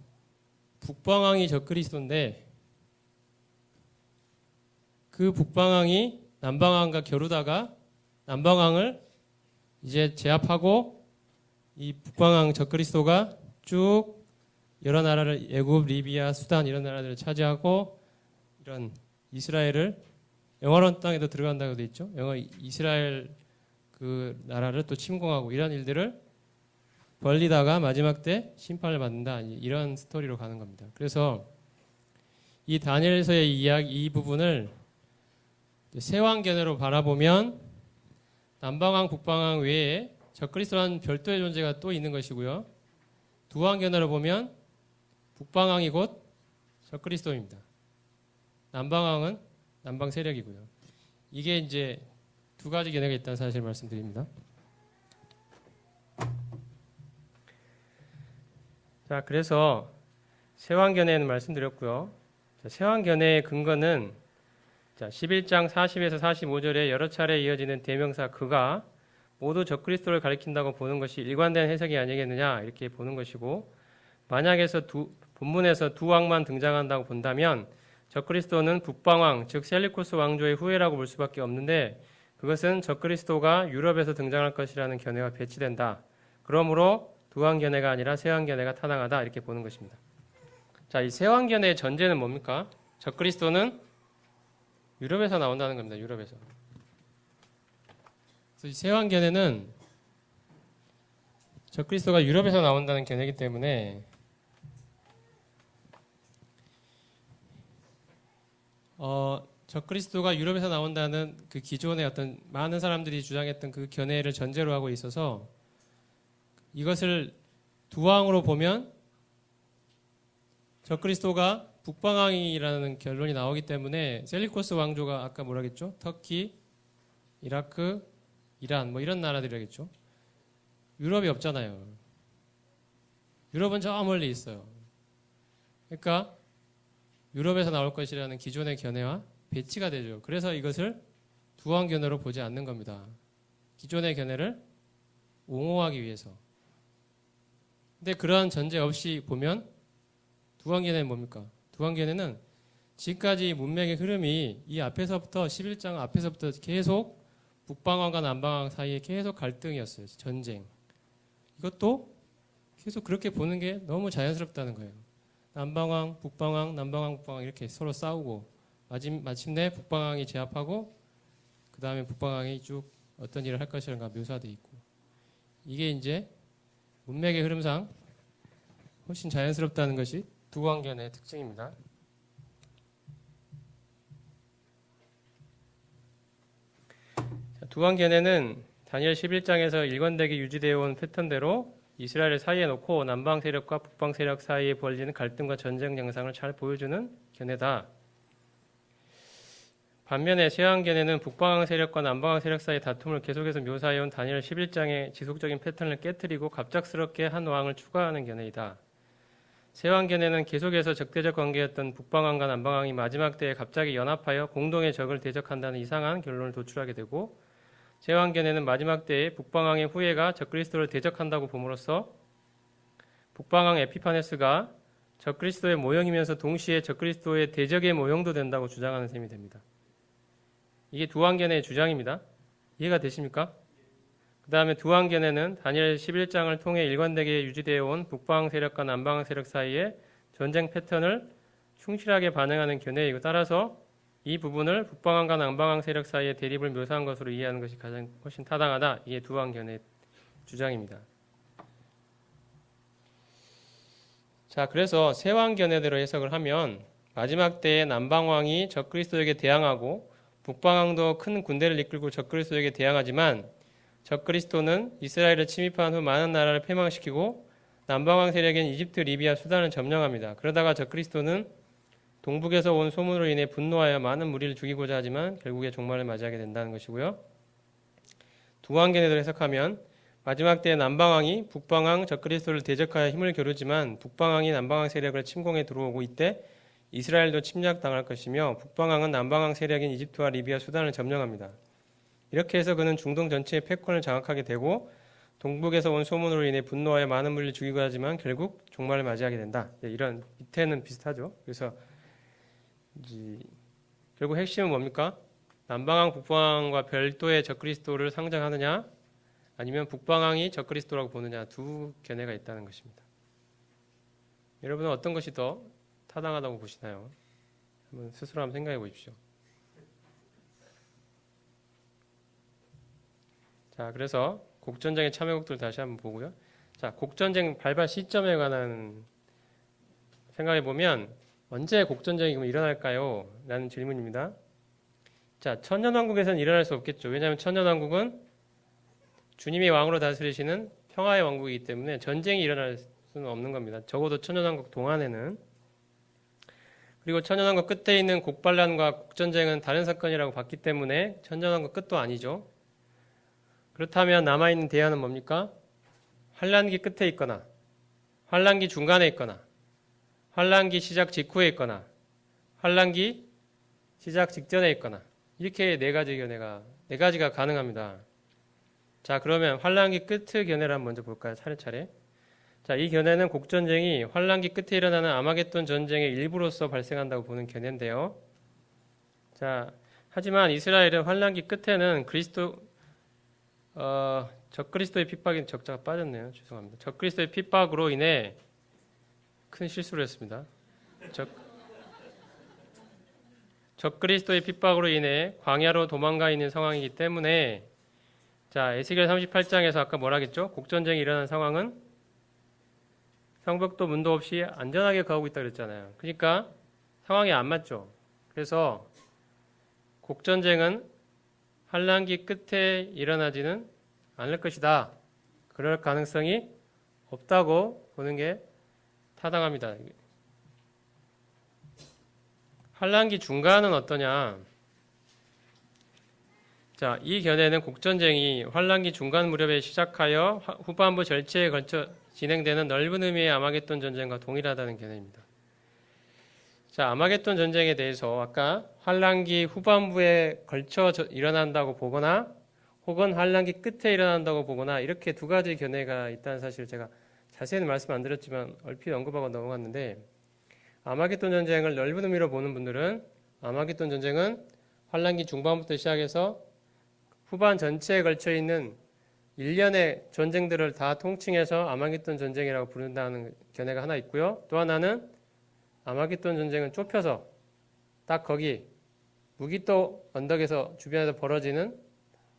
북방왕이 적그리스도인데 그 북방왕이 남방왕과 겨루다가 남방왕을 이제 제압하고 이 북방왕 적그리스도가 쭉 여러 나라를 애굽, 리비아, 수단 이런 나라들을 차지하고 이런 이스라엘을 영화로운 땅에도 들어간다고 되어 있죠. 이스라엘 그 나라를 또 침공하고 이런 일들을 벌리다가 마지막 때 심판을 받는다. 이런 스토리로 가는 겁니다. 그래서 이 다니엘서의 이 부분을 세왕견해로 바라보면 남방왕, 북방왕 외에 적그리스도라는 별도의 존재가 또 있는 것이고요. 두왕견해로 보면 북방왕이 곧 적그리스도입니다. 남방왕은 남방 세력이고요. 이게 이제 두 가지 견해가 있다는 사실을 말씀드립니다. 자, 그래서 세왕견해는 말씀드렸고요. 자, 세왕견해의 근거는 11장 40에서 45절에 여러 차례 이어지는 대명사 그가 모두 적그리스도를 가리킨다고 보는 것이 일관된 해석이 아니겠느냐 이렇게 보는 것이고 만약에서 본문에서 두 왕만 등장한다고 본다면 적그리스도는 북방왕 즉 셀리쿠스 왕조의 후예라고 볼 수밖에 없는데 그것은 적그리스도가 유럽에서 등장할 것이라는 견해가 배치된다. 그러므로 두왕견해가 아니라 세왕견해가 타당하다 이렇게 보는 것입니다. 자, 이 세왕견해의 전제는 뭡니까? 적그리스도는 유럽에서 나온다는 겁니다. 유럽에서. 그래서 이 세왕견해는 적그리스도가 유럽에서 나온다는 견해이기 때문에 적그리스도가 유럽에서 나온다는 그 기존의 어떤 많은 사람들이 주장했던 그 견해를 전제로 하고 있어서 이것을 두왕으로 보면 적그리스도가 북방왕이라는 결론이 나오기 때문에 셀리코스 왕조가 아까 뭐라 했죠? 터키, 이라크, 이란 뭐 이런 나라들이라겠죠. 유럽이 없잖아요. 유럽은 저 멀리 있어요. 그러니까 유럽에서 나올 것이라는 기존의 견해와 배치가 되죠. 그래서 이것을 두왕견해로 보지 않는 겁니다. 기존의 견해를 옹호하기 위해서. 근데 그러한 전제 없이 보면 두왕견해는 뭡니까? 두왕견해는 지금까지 문명의 흐름이 이 앞에서부터 11장 앞에서부터 계속 북방왕과 남방왕 사이에 계속 갈등이었어요. 전쟁. 이것도 계속 그렇게 보는 게 너무 자연스럽다는 거예요. 남방왕, 북방왕, 남방왕, 북방왕 이렇게 서로 싸우고 마침내 북방왕이 제압하고 그 다음에 북방왕이 쭉 어떤 일을 할 것인가 묘사되어 있고, 이게 이제 문맥의 흐름상 훨씬 자연스럽다는 것이 두왕견의 특징입니다. 두왕견에는 다니엘 11장에서 일관되게 유지되어 온 패턴대로 이스라엘을 사이에 놓고 남방 세력과 북방 세력 사이에 벌어지는 갈등과 전쟁 양상을 잘 보여주는 견해다. 반면에 세왕견에는 북방 세력과 남방 세력 사이의 다툼을 계속해서 묘사해온 다니엘 11장의 지속적인 패턴을 깨뜨리고 갑작스럽게 한 왕을 추가하는 견해이다. 세왕견에는 계속해서 적대적 관계였던 북방왕과 남방왕이 마지막 때에 갑자기 연합하여 공동의 적을 대적한다는 이상한 결론을 도출하게 되고, 세왕견에는 마지막 때에 북방왕의 후예가 적그리스도를 대적한다고 봄으로써 북방왕 에피파네스가 적그리스도의 모형이면서 동시에 적그리스도의 대적의 모형도 된다고 주장하는 셈이 됩니다. 이게 두왕견의 주장입니다. 이해가 되십니까? 그 다음에 두왕견에는 다니엘 11장을 통해 일관되게 유지되어 온 북방 세력과 남방 세력 사이의 전쟁 패턴을 충실하게 반영하는 견해이고, 따라서 이 부분을 북방왕과 남방왕 세력 사이의 대립을 묘사한 것으로 이해하는 것이 훨씬 타당하다. 이게 두왕견의 주장입니다. 자, 그래서 세왕견해대로 해석을 하면 마지막 때에 남방왕이 적그리스도에게 대항하고 북방왕도 큰 군대를 이끌고 적그리스도에게 대항하지만, 적그리스도는 이스라엘을 침입한 후 많은 나라를 패망시키고 남방왕 세력인 이집트, 리비아, 수단을 점령합니다. 그러다가 적그리스도는 동북에서 온 소문으로 인해 분노하여 많은 무리를 죽이고자 하지만 결국에 종말을 맞이하게 된다는 것이고요. 두왕견해대로 해석하면 마지막 때에 남방왕이 북방왕 적그리스도를 대적하여 힘을 겨루지만 북방왕이 남방왕 세력을 침공해 들어오고, 이때 이스라엘도 침략당할 것이며 북방왕은 남방왕 세력인 이집트와 리비아, 수단을 점령합니다. 이렇게 해서 그는 중동 전체의 패권을 장악하게 되고 동북에서 온 소문으로 인해 분노하여 많은 무리를 죽이고 하지만 결국 종말을 맞이하게 된다. 이런 밑에는 비슷하죠. 그래서 결국 핵심은 뭡니까? 남방왕, 북방왕과 별도의 적그리스도를 상정하느냐, 아니면 북방왕이 적그리스도라고 보느냐, 두 견해가 있다는 것입니다. 여러분은 어떤 것이 더 타당하다고 보시나요? 한번 스스로 한번 생각해 보십시오. 자, 그래서 곡전쟁의 참여국들 다시 한번 보고요. 자, 곡전쟁 발발 시점에 관한 생각해 보면 언제 곡전쟁이 일어날까요? 라는 질문입니다. 자, 천년왕국에서는 일어날 수 없겠죠. 왜냐하면 천년왕국은 주님이 왕으로 다스리시는 평화의 왕국이기 때문에 전쟁이 일어날 수는 없는 겁니다. 적어도 천년왕국 동안에는. 그리고 천년왕국 끝에 있는 곡반란과 곡전쟁은 다른 사건이라고 봤기 때문에 천년왕국 끝도 아니죠. 그렇다면 남아있는 대안은 뭡니까? 환란기 끝에 있거나 환란기 중간에 있거나 환란기 시작 직후에 있거나 환란기 시작 직전에 있거나, 이렇게 네 가지가 가능합니다. 자, 그러면 환란기 끝의 견해를 한번 먼저 볼까요? 차례차례. 자, 이 견해는 곡전쟁이 환란기 끝에 일어나는 아마겟돈 전쟁의 일부로서 발생한다고 보는 견해인데요. 자, 하지만 이스라엘은 환란기 끝에는 적그리스도의 핍박인 적자가 빠졌네요. 죄송합니다. 적그리스도의 핍박으로 인해 큰 실수를 했습니다. 적그리스도의 핍박으로 인해 광야로 도망가 있는 상황이기 때문에, 자, 에스겔 38장에서 아까 뭐라 했죠? 곡전쟁이 일어난 상황은 성벽도 문도 없이 안전하게 가고 있다 그랬잖아요. 그러니까 상황이 안 맞죠. 그래서 곡전쟁은 환란기 끝에 일어나지는 않을 것이다. 그럴 가능성이 없다고 보는 게 타당합니다. 환란기 중간은 어떠냐? 자, 이 견해는 곡전쟁이 환란기 중간 무렵에 시작하여 후반부 절체에 걸쳐 진행되는 넓은 의미의 아마겟돈 전쟁과 동일하다는 견해입니다. 자, 아마겟돈 전쟁에 대해서 아까 환란기 후반부에 걸쳐 일어난다고 보거나 혹은 환란기 끝에 일어난다고 보거나, 이렇게 두 가지 견해가 있다는 사실을 제가 자세히는 말씀 안 드렸지만 얼핏 언급하고 넘어갔는데, 아마겟돈 전쟁을 넓은 의미로 보는 분들은 아마겟돈 전쟁은 환란기 중반부터 시작해서 후반 전체에 걸쳐 있는 일련의 전쟁들을 다 통칭해서 아마겟돈 전쟁이라고 부른다는 견해가 하나 있고요. 또 하나는 아마겟돈 전쟁은 좁혀서 딱 거기 무기또 언덕에서 주변에서 벌어지는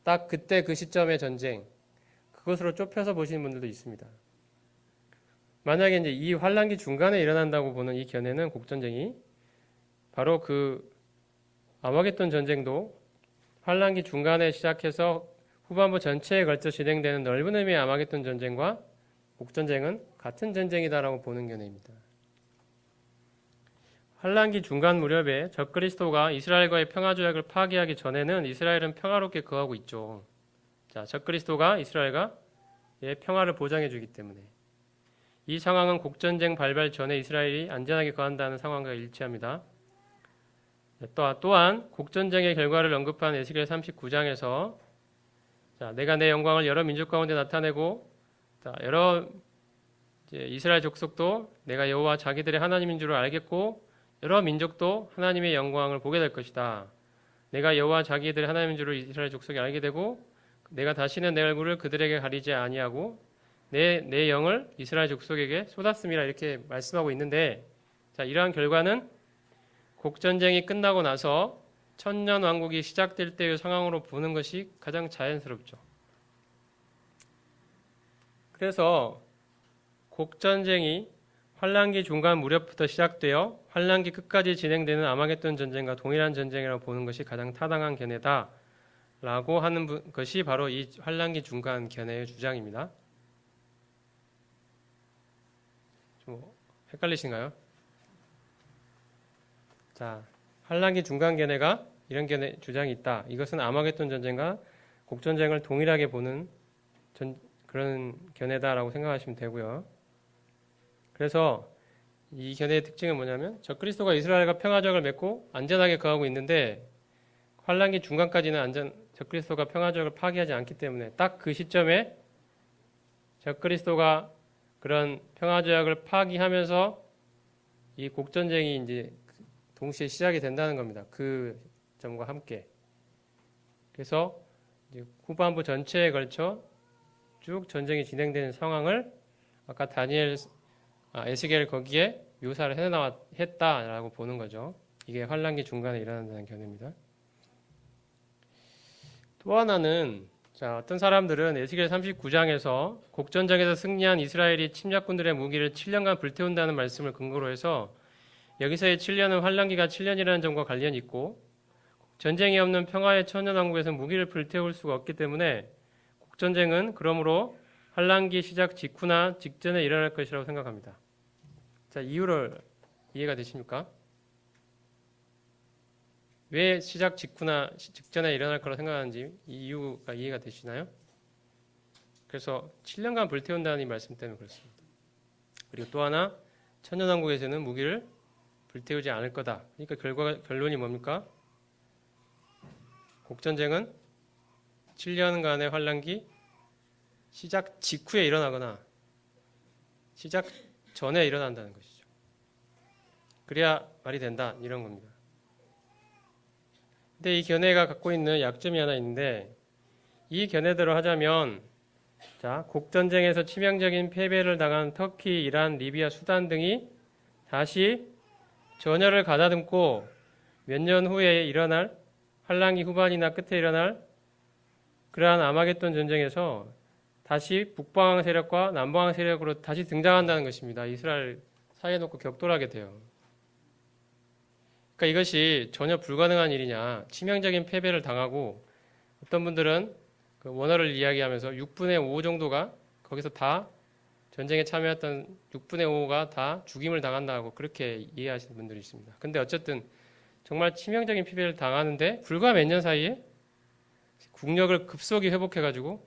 딱 그때 그 시점의 전쟁, 그것으로 좁혀서 보시는 분들도 있습니다. 만약에 이제 이 환란기 중간에 일어난다고 보는 이 견해는 곡전쟁이 바로 그 아마겟돈 전쟁도 환란기 중간에 시작해서 후반부 전체에 걸쳐 진행되는 넓은 의미의 아마겟돈 전쟁과 곡전쟁은 같은 전쟁이다라고 보는 견해입니다. 환란기 중간 무렵에 적그리스도가 이스라엘과의 평화조약을 파기하기 전에는 이스라엘은 평화롭게 거하고 있죠. 자, 적그리스도가 이스라엘과 평화를 보장해 주기 때문에 이 상황은 곡전쟁 발발 전에 이스라엘이 안전하게 거한다는 상황과 일치합니다. 또한 곡전쟁의 결과를 언급한 에스겔 39장에서 자, 내가 내 영광을 여러 민족 가운데 나타내고 여러 이스라엘 족속도 내가 여호와 자기들의 하나님인 줄을 알겠고 여러 민족도 하나님의 영광을 보게 될 것이다. 내가 여호와 자기들의 하나님인 줄을 이스라엘 족속이 알게 되고 내가 다시는 내 얼굴을 그들에게 가리지 아니하고 내 영을 이스라엘 족속에게 쏟았음이라 이렇게 말씀하고 있는데 자, 이러한 결과는 곡전쟁이 끝나고 나서 천년 왕국이 시작될 때의 상황으로 보는 것이 가장 자연스럽죠. 그래서 곡전쟁이 환란기 중간 무렵부터 시작되어 환란기 끝까지 진행되는 아마겟돈 전쟁과 동일한 전쟁이라고 보는 것이 가장 타당한 견해다라고 하는 것이 바로 이 환란기 중간 견해의 주장입니다. 좀 헷갈리신가요? 자, 환란기 중간 견해가 이런 견해 주장이 있다. 이것은 아마겟돈 전쟁과 곡전쟁을 동일하게 보는 그런 견해다라고 생각하시면 되고요. 그래서 이 견해의 특징은 뭐냐면 적그리스도가 이스라엘과 평화조약을 맺고 안전하게 거하고 있는데 환란기 중간까지는 적그리스도가 평화조약을 파기하지 않기 때문에 딱 그 시점에 적그리스도가 그런 평화조약을 파기하면서 이 곡전쟁이 이제 동시에 시작이 된다는 겁니다. 그 점과 함께. 그래서 이제 후반부 전체에 걸쳐 쭉 전쟁이 진행되는 상황을 아까 에스겔 거기에 묘사를 했다라고 보는 거죠. 이게 환란기 중간에 일어난다는 견해입니다. 또 하나는 어떤 사람들은 에스겔 39장에서 곡전쟁에서 승리한 이스라엘이 침략군들의 무기를 7년간 불태운다는 말씀을 근거로 해서 여기서의 7년은 환란기가 7년이라는 점과 관련이 있고 전쟁이 없는 평화의 천년왕국에서 무기를 불태울 수가 없기 때문에 곡전쟁은 그러므로 환란기 시작 직후나 직전에 일어날 것이라고 생각합니다. 자, 이유를 이해가 되십니까? 왜 시작 직후나 직전에 일어날 거라고 생각하는지 이 이유가 이해가 되시나요? 그래서 7년간 불태운다는 이 말씀 때문에 그렇습니다. 그리고 또 하나 천년왕국에서는 무기를 불태우지 않을 거다. 그러니까 결론이 뭡니까? 곡전쟁은 7년간의 환란기 시작 직후에 일어나거나 시작 전에 일어난다는 것이죠. 그래야 말이 된다 이런 겁니다. 근데 이 견해가 갖고 있는 약점이 하나 있는데 이 견해대로 하자면 자, 곡전쟁에서 치명적인 패배를 당한 터키, 이란, 리비아, 수단 등이 다시 전열을 가다듬고 몇 년 후에 일어날 환란기 후반이나 끝에 일어날 그러한 아마겟돈 전쟁에서 다시 북방왕 세력과 남방왕 세력으로 다시 등장한다는 것입니다. 이스라엘 사이에 놓고 격돌하게 돼요. 그러니까 이것이 전혀 불가능한 일이냐. 치명적인 패배를 당하고 어떤 분들은 그 원어를 이야기하면서 6분의 5 정도가 거기서 다 전쟁에 참여했던 6분의 5가 다 죽임을 당한다고 그렇게 이해하시는 분들이 있습니다. 근데 어쨌든 정말 치명적인 패배를 당하는데 불과 몇 년 사이에 국력을 급속히 회복해가지고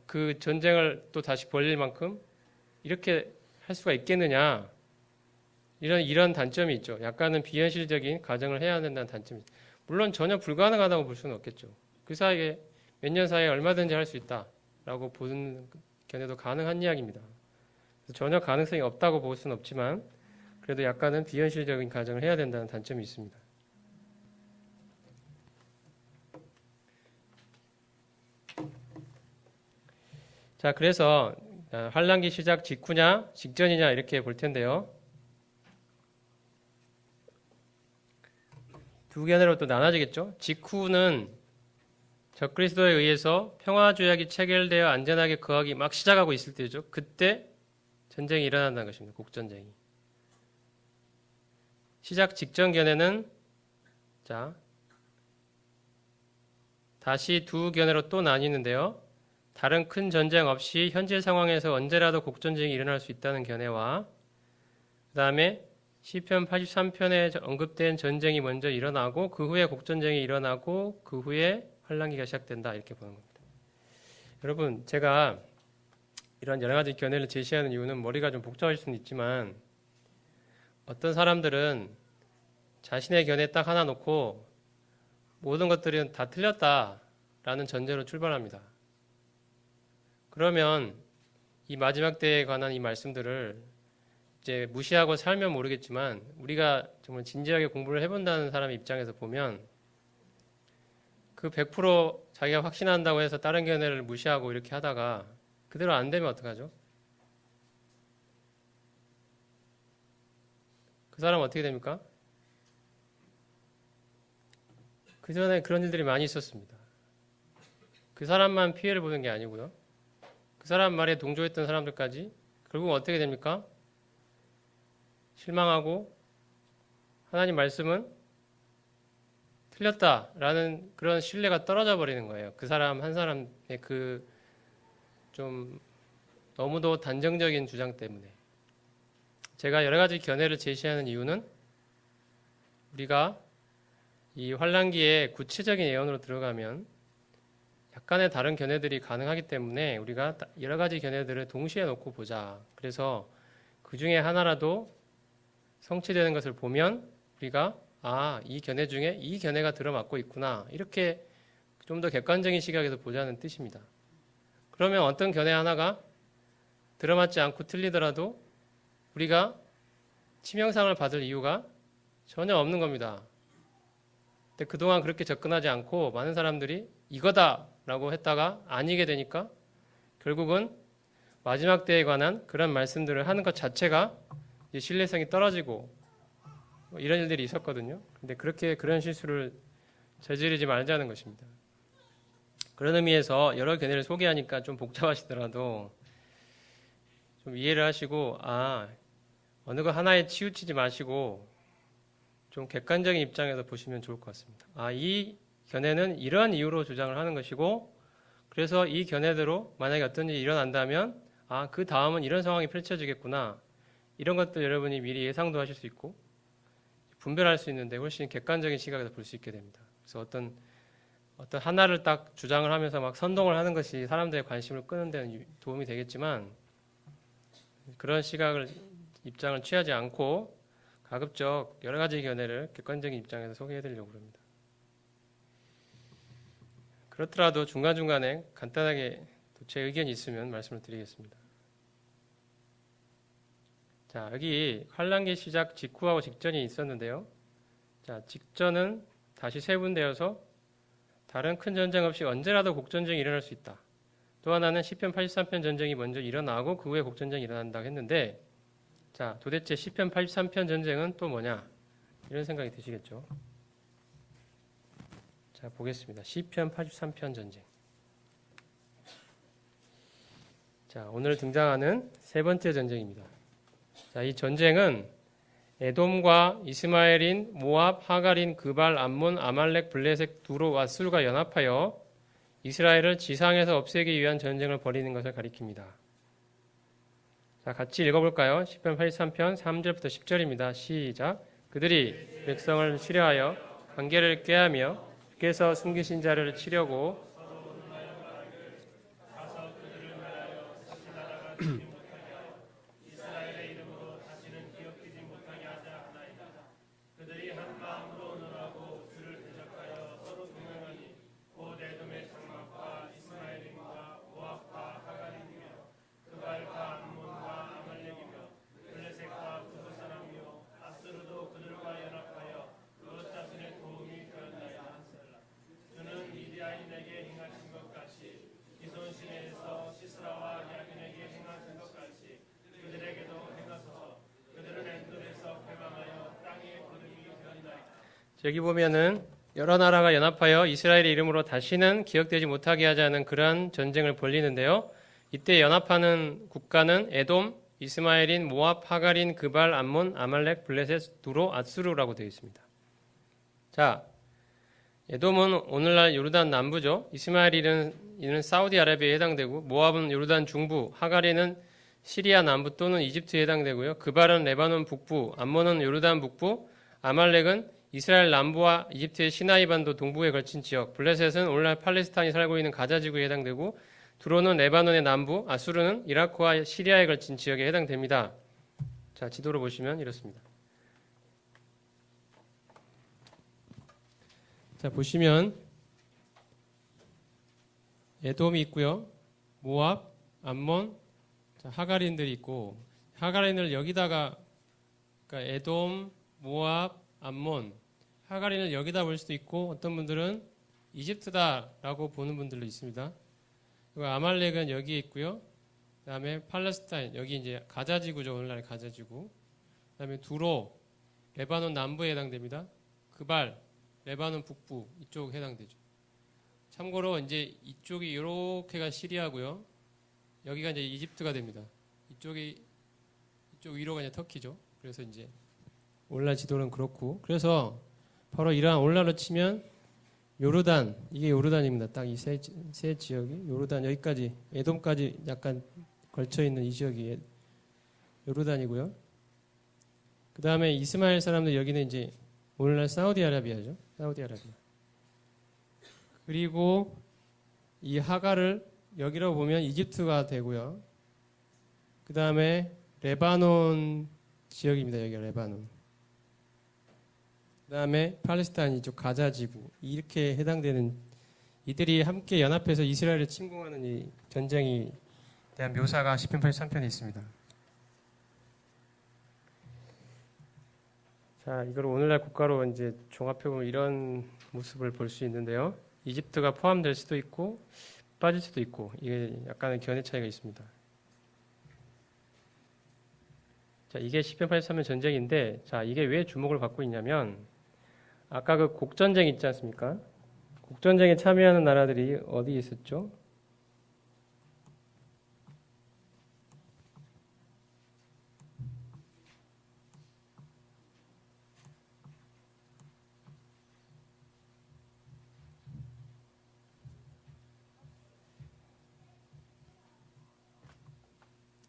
그 전쟁을 또 다시 벌릴 만큼 이렇게 할 수가 있겠느냐. 이런 단점이 있죠. 약간은 비현실적인 가정을 해야 된다는 단점이 있죠. 물론 전혀 불가능하다고 볼 수는 없겠죠. 그 사이에 몇 년 사이에 얼마든지 할 수 있다라고 보는 견해도 가능한 이야기입니다. 전혀 가능성이 없다고 볼 수는 없지만 그래도 약간은 비현실적인 가정을 해야 된다는 단점이 있습니다. 자, 그래서 환란기 시작 직후냐 직전이냐 이렇게 볼 텐데요. 두 견해로 또 나눠지겠죠. 직후는 적그리스도에 의해서 평화조약이 체결되어 안전하게 거하기 막 시작하고 있을 때죠. 그때 전쟁이 일어난다는 것입니다. 국전쟁이. 시작 직전 견해는 자 다시 두 견해로 또 나뉘는데요. 다른 큰 전쟁 없이 현재 상황에서 언제라도 국전쟁이 일어날 수 있다는 견해와 그 다음에 시편 83편에 언급된 전쟁이 먼저 일어나고 그 후에 국전쟁이 일어나고 그 후에 환란기가 시작된다 이렇게 보는 겁니다. 여러분 제가 이런 여러 가지 견해를 제시하는 이유는 머리가 좀 복잡할 수는 있지만 어떤 사람들은 자신의 견해 딱 하나 놓고 모든 것들은 다 틀렸다라는 전제로 출발합니다. 그러면 이 마지막 때에 관한 이 말씀들을 이제 무시하고 살면 모르겠지만 우리가 정말 진지하게 공부를 해본다는 사람의 입장에서 보면 그 100% 자기가 확신한다고 해서 다른 견해를 무시하고 이렇게 하다가 그대로 안 되면 어떡하죠? 그 사람 어떻게 됩니까? 그 전에 그런 일들이 많이 있었습니다. 그 사람만 피해를 보는 게 아니고요. 그 사람 말에 동조했던 사람들까지 결국 어떻게 됩니까? 실망하고 하나님 말씀은 틀렸다라는 그런 신뢰가 떨어져 버리는 거예요. 그 사람 한 사람의 그 좀 너무도 단정적인 주장 때문에. 제가 여러 가지 견해를 제시하는 이유는 우리가 이 환란기에 구체적인 예언으로 들어가면 약간의 다른 견해들이 가능하기 때문에 우리가 여러 가지 견해들을 동시에 놓고 보자. 그래서 그 중에 하나라도 성취되는 것을 보면 우리가 이 견해 중에 이 견해가 들어맞고 있구나. 이렇게 좀 더 객관적인 시각에서 보자는 뜻입니다. 그러면 어떤 견해 하나가 들어맞지 않고 틀리더라도 우리가 치명상을 받을 이유가 전혀 없는 겁니다. 근데 그동안 그렇게 접근하지 않고 많은 사람들이 이거다라고 했다가 아니게 되니까 결국은 마지막 때에 관한 그런 말씀들을 하는 것 자체가 신뢰성이 떨어지고 이런 일들이 있었거든요. 근데 그런 실수를 저지르지 말자는 것입니다. 그런 의미에서 여러 견해를 소개하니까 좀 복잡하시더라도 좀 이해를 하시고 어느 거 하나에 치우치지 마시고 좀 객관적인 입장에서 보시면 좋을 것 같습니다. 이 견해는 이러한 이유로 주장을 하는 것이고 그래서 이 견해대로 만약에 어떤 일이 일어난다면 그 다음은 이런 상황이 펼쳐지겠구나. 이런 것도 여러분이 미리 예상도 하실 수 있고 분별할 수 있는데 훨씬 객관적인 시각에서 볼 수 있게 됩니다. 그래서 어떤 하나를 딱 주장을 하면서 막 선동을 하는 것이 사람들의 관심을 끄는 데는 도움이 되겠지만 그런 입장을 취하지 않고 가급적 여러 가지 견해를 객관적인 입장에서 소개해드리려고 합니다. 그렇더라도 중간중간에 간단하게 제 의견이 있으면 말씀을 드리겠습니다. 자, 여기 환란기 시작 직후하고 직전이 있었는데요. 자, 직전은 다시 세분되어서 다른 큰 전쟁 없이 언제라도 국전쟁이 일어날 수 있다. 또 하나는 시편 83편 전쟁이 먼저 일어나고 그 후에 국전쟁이 일어난다고 했는데 자, 도대체 시편 83편 전쟁은 또 뭐냐? 이런 생각이 드시겠죠. 자, 보겠습니다. 시편 83편 전쟁. 자, 오늘 등장하는 세 번째 전쟁입니다. 자, 이 전쟁은 에돔과 이스마엘인, 모압, 하갈인, 그발, 암몬, 아말렉, 블레셋, 두로, 왓술과 연합하여 이스라엘을 지상에서 없애기 위한 전쟁을 벌이는 것을 가리킵니다. 자, 같이 읽어볼까요? 시편 83편 3절부터 10절입니다. 시작. 그들이 백성을 치려하여 관계를 꾀하며 주께서 숨기신 자를 치려고 여기 보면은 여러 나라가 연합하여 이스라엘의 이름으로 다시는 기억되지 못하게 하자는 그러한 전쟁을 벌리는데요. 이때 연합하는 국가는 에돔, 이스마엘인, 모압, 하갈인, 그발, 암몬, 아말렉, 블레셋, 두로, 아수르라고 되어 있습니다. 자, 에돔은 오늘날 요르단 남부죠. 이스마엘인은 사우디아라비아에 해당되고, 모압은 요르단 중부, 하갈인은 시리아 남부 또는 이집트에 해당되고요. 그발은 레바논 북부, 암몬은 요르단 북부, 아말렉은 이스라엘 남부와 이집트의 시나이 반도 동부에 걸친 지역, 블레셋은 오늘날 팔레스타인이 살고 있는 가자 지구에 해당되고, 두로는 레바논의 남부, 아수르는 이라크와 시리아에 걸친 지역에 해당됩니다. 자, 지도로 보시면 이렇습니다. 자, 보시면 에돔이 있고요. 모압, 암몬, 자, 하갈인들이 있고, 하갈인을 여기다가, 그러니까 에돔, 모압, 암몬, 하갈인을 여기다 볼 수도 있고, 어떤 분들은 이집트다라고 보는 분들도 있습니다. 그리고 아말렉은 여기에 있고요. 그 다음에 팔레스타인, 여기 이제 가자지구죠. 오늘날 가자지구. 그 다음에 두로, 레바논 남부에 해당됩니다. 그발, 레바논 북부, 이쪽 해당되죠. 참고로 이제 이쪽이 이렇게가 시리아고요. 여기가 이제 이집트가 됩니다. 이쪽 위로가 이제 터키죠. 그래서 이제 오늘날 지도는 그렇고, 그래서 바로 이러한 오늘날로 치면 요르단, 이게 요르단입니다. 딱 이 세 지역이 요르단, 여기까지 에돔까지 약간 걸쳐 있는 이 지역이 요르단이고요. 그 다음에 이스마엘 사람들 여기는 이제 오늘날 사우디아라비아죠. 사우디아라비아. 그리고 이 하갈을 여기로 보면 이집트가 되고요. 그 다음에 레바논 지역입니다. 여기가 레바논. 그 다음에 팔레스타인 이쪽 가자지구, 이렇게 해당되는 이들이 함께 연합해서 이스라엘을 침공하는 이 전쟁에 대한 묘사가 시편 83편에 있습니다. 자, 이걸 오늘날 국가로 이제 종합해보면 이런 모습을 볼 수 있는데요. 이집트가 포함될 수도 있고 빠질 수도 있고, 이게 약간의 견해 차이가 있습니다. 자, 이게 시편 83편 전쟁인데, 자, 이게 왜 주목을 받고 있냐면, 아까 그 곡전쟁 있지 않습니까? 곡전쟁에 참여하는 나라들이 어디 있었죠?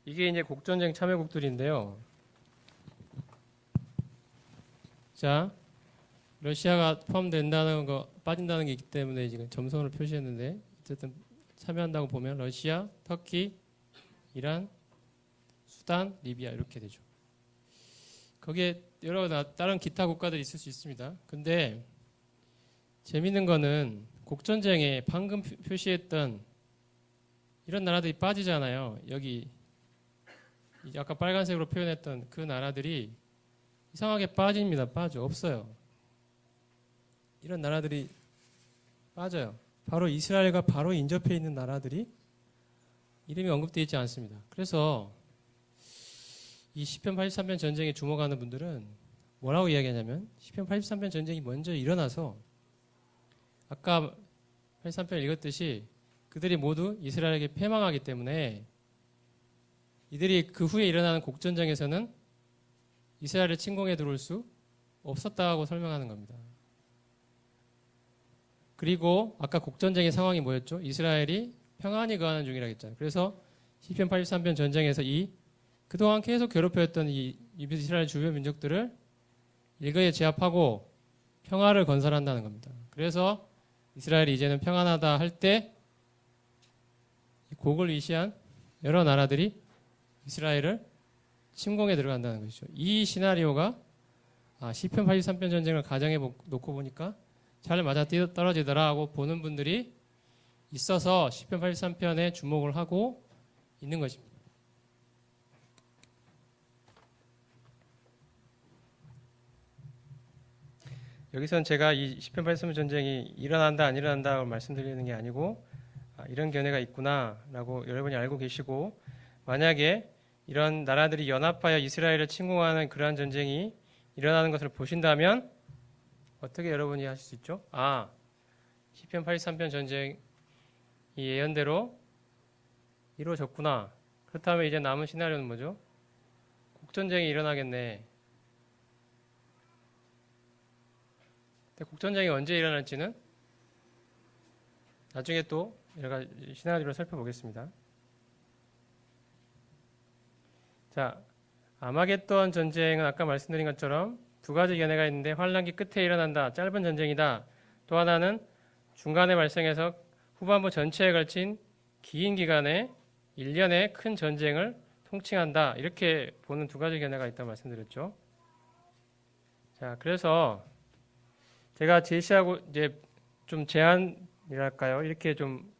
이게 이제 곡전쟁 참여국들인데요. 자, 러시아가 포함된다는 거, 빠진다는 게 있기 때문에 지금 점선으로 표시했는데, 어쨌든 참여한다고 보면 러시아, 터키, 이란, 수단, 리비아 이렇게 되죠. 거기에 여러 다른 기타 국가들이 있을 수 있습니다. 근데 재밌는 거는 곡전쟁에 방금 표시했던 이런 나라들이 빠지잖아요. 여기 아까 빨간색으로 표현했던 그 나라들이 이상하게 빠집니다. 빠져. 없어요. 이런 나라들이 빠져요. 바로 이스라엘과 바로 인접해 있는 나라들이 이름이 언급되어 있지 않습니다. 그래서 이 시편 83편 전쟁에 주목하는 분들은 뭐라고 이야기하냐면, 시편 83편 전쟁이 먼저 일어나서 아까 83편 읽었듯이 그들이 모두 이스라엘에게 패망하기 때문에 이들이 그 후에 일어나는 곡전쟁에서는 이스라엘을 침공해 들어올 수 없었다고 설명하는 겁니다. 그리고 아까 곡전쟁의 상황이 뭐였죠? 이스라엘이 평안히 거하는 중이라고 했잖아요. 그래서 시편 83편 전쟁에서 그동안 계속 괴롭혀왔던 이 이스라엘 주변 민족들을 일거에 제압하고 평화를 건설한다는 겁니다. 그래서 이스라엘이 이제는 평안하다 할 때 곡을 위시한 여러 나라들이 이스라엘을 침공에 들어간다는 것이죠. 이 시나리오가 시편 83편 전쟁을 가정해 놓고 보니까 잘 맞아 떨어지더라 하고 보는 분들이 있어서 시편 83편에 주목을 하고 있는 것입니다. 여기선 제가 이 시편 83편 전쟁이 일어난다 안 일어난다고 말씀드리는 게 아니고, 이런 견해가 있구나라고 여러분이 알고 계시고, 만약에 이런 나라들이 연합하여 이스라엘을 침공하는 그러한 전쟁이 일어나는 것을 보신다면 어떻게 여러분이 하실 수 있죠? 시편 83편 전쟁 이 예언대로 이루어졌구나. 그렇다면 이제 남은 시나리오는 뭐죠? 국전쟁이 일어나겠네. 근데 국전쟁이 언제 일어날지는 나중에 또 여러 가지 시나리오를 살펴보겠습니다. 자, 아마겟돈 전쟁은 아까 말씀드린 것처럼 두 가지 견해가 있는데 환란기 끝에 일어난다. 짧은 전쟁이다. 또 하나는 중간에 발생해서 후반부 전체에 걸친 긴 기간에 1년의 큰 전쟁을 통칭한다. 이렇게 보는 두 가지 견해가 있다고 말씀드렸죠. 자, 그래서 제가 제시하고 이제 좀 제안이랄까요? 이렇게 좀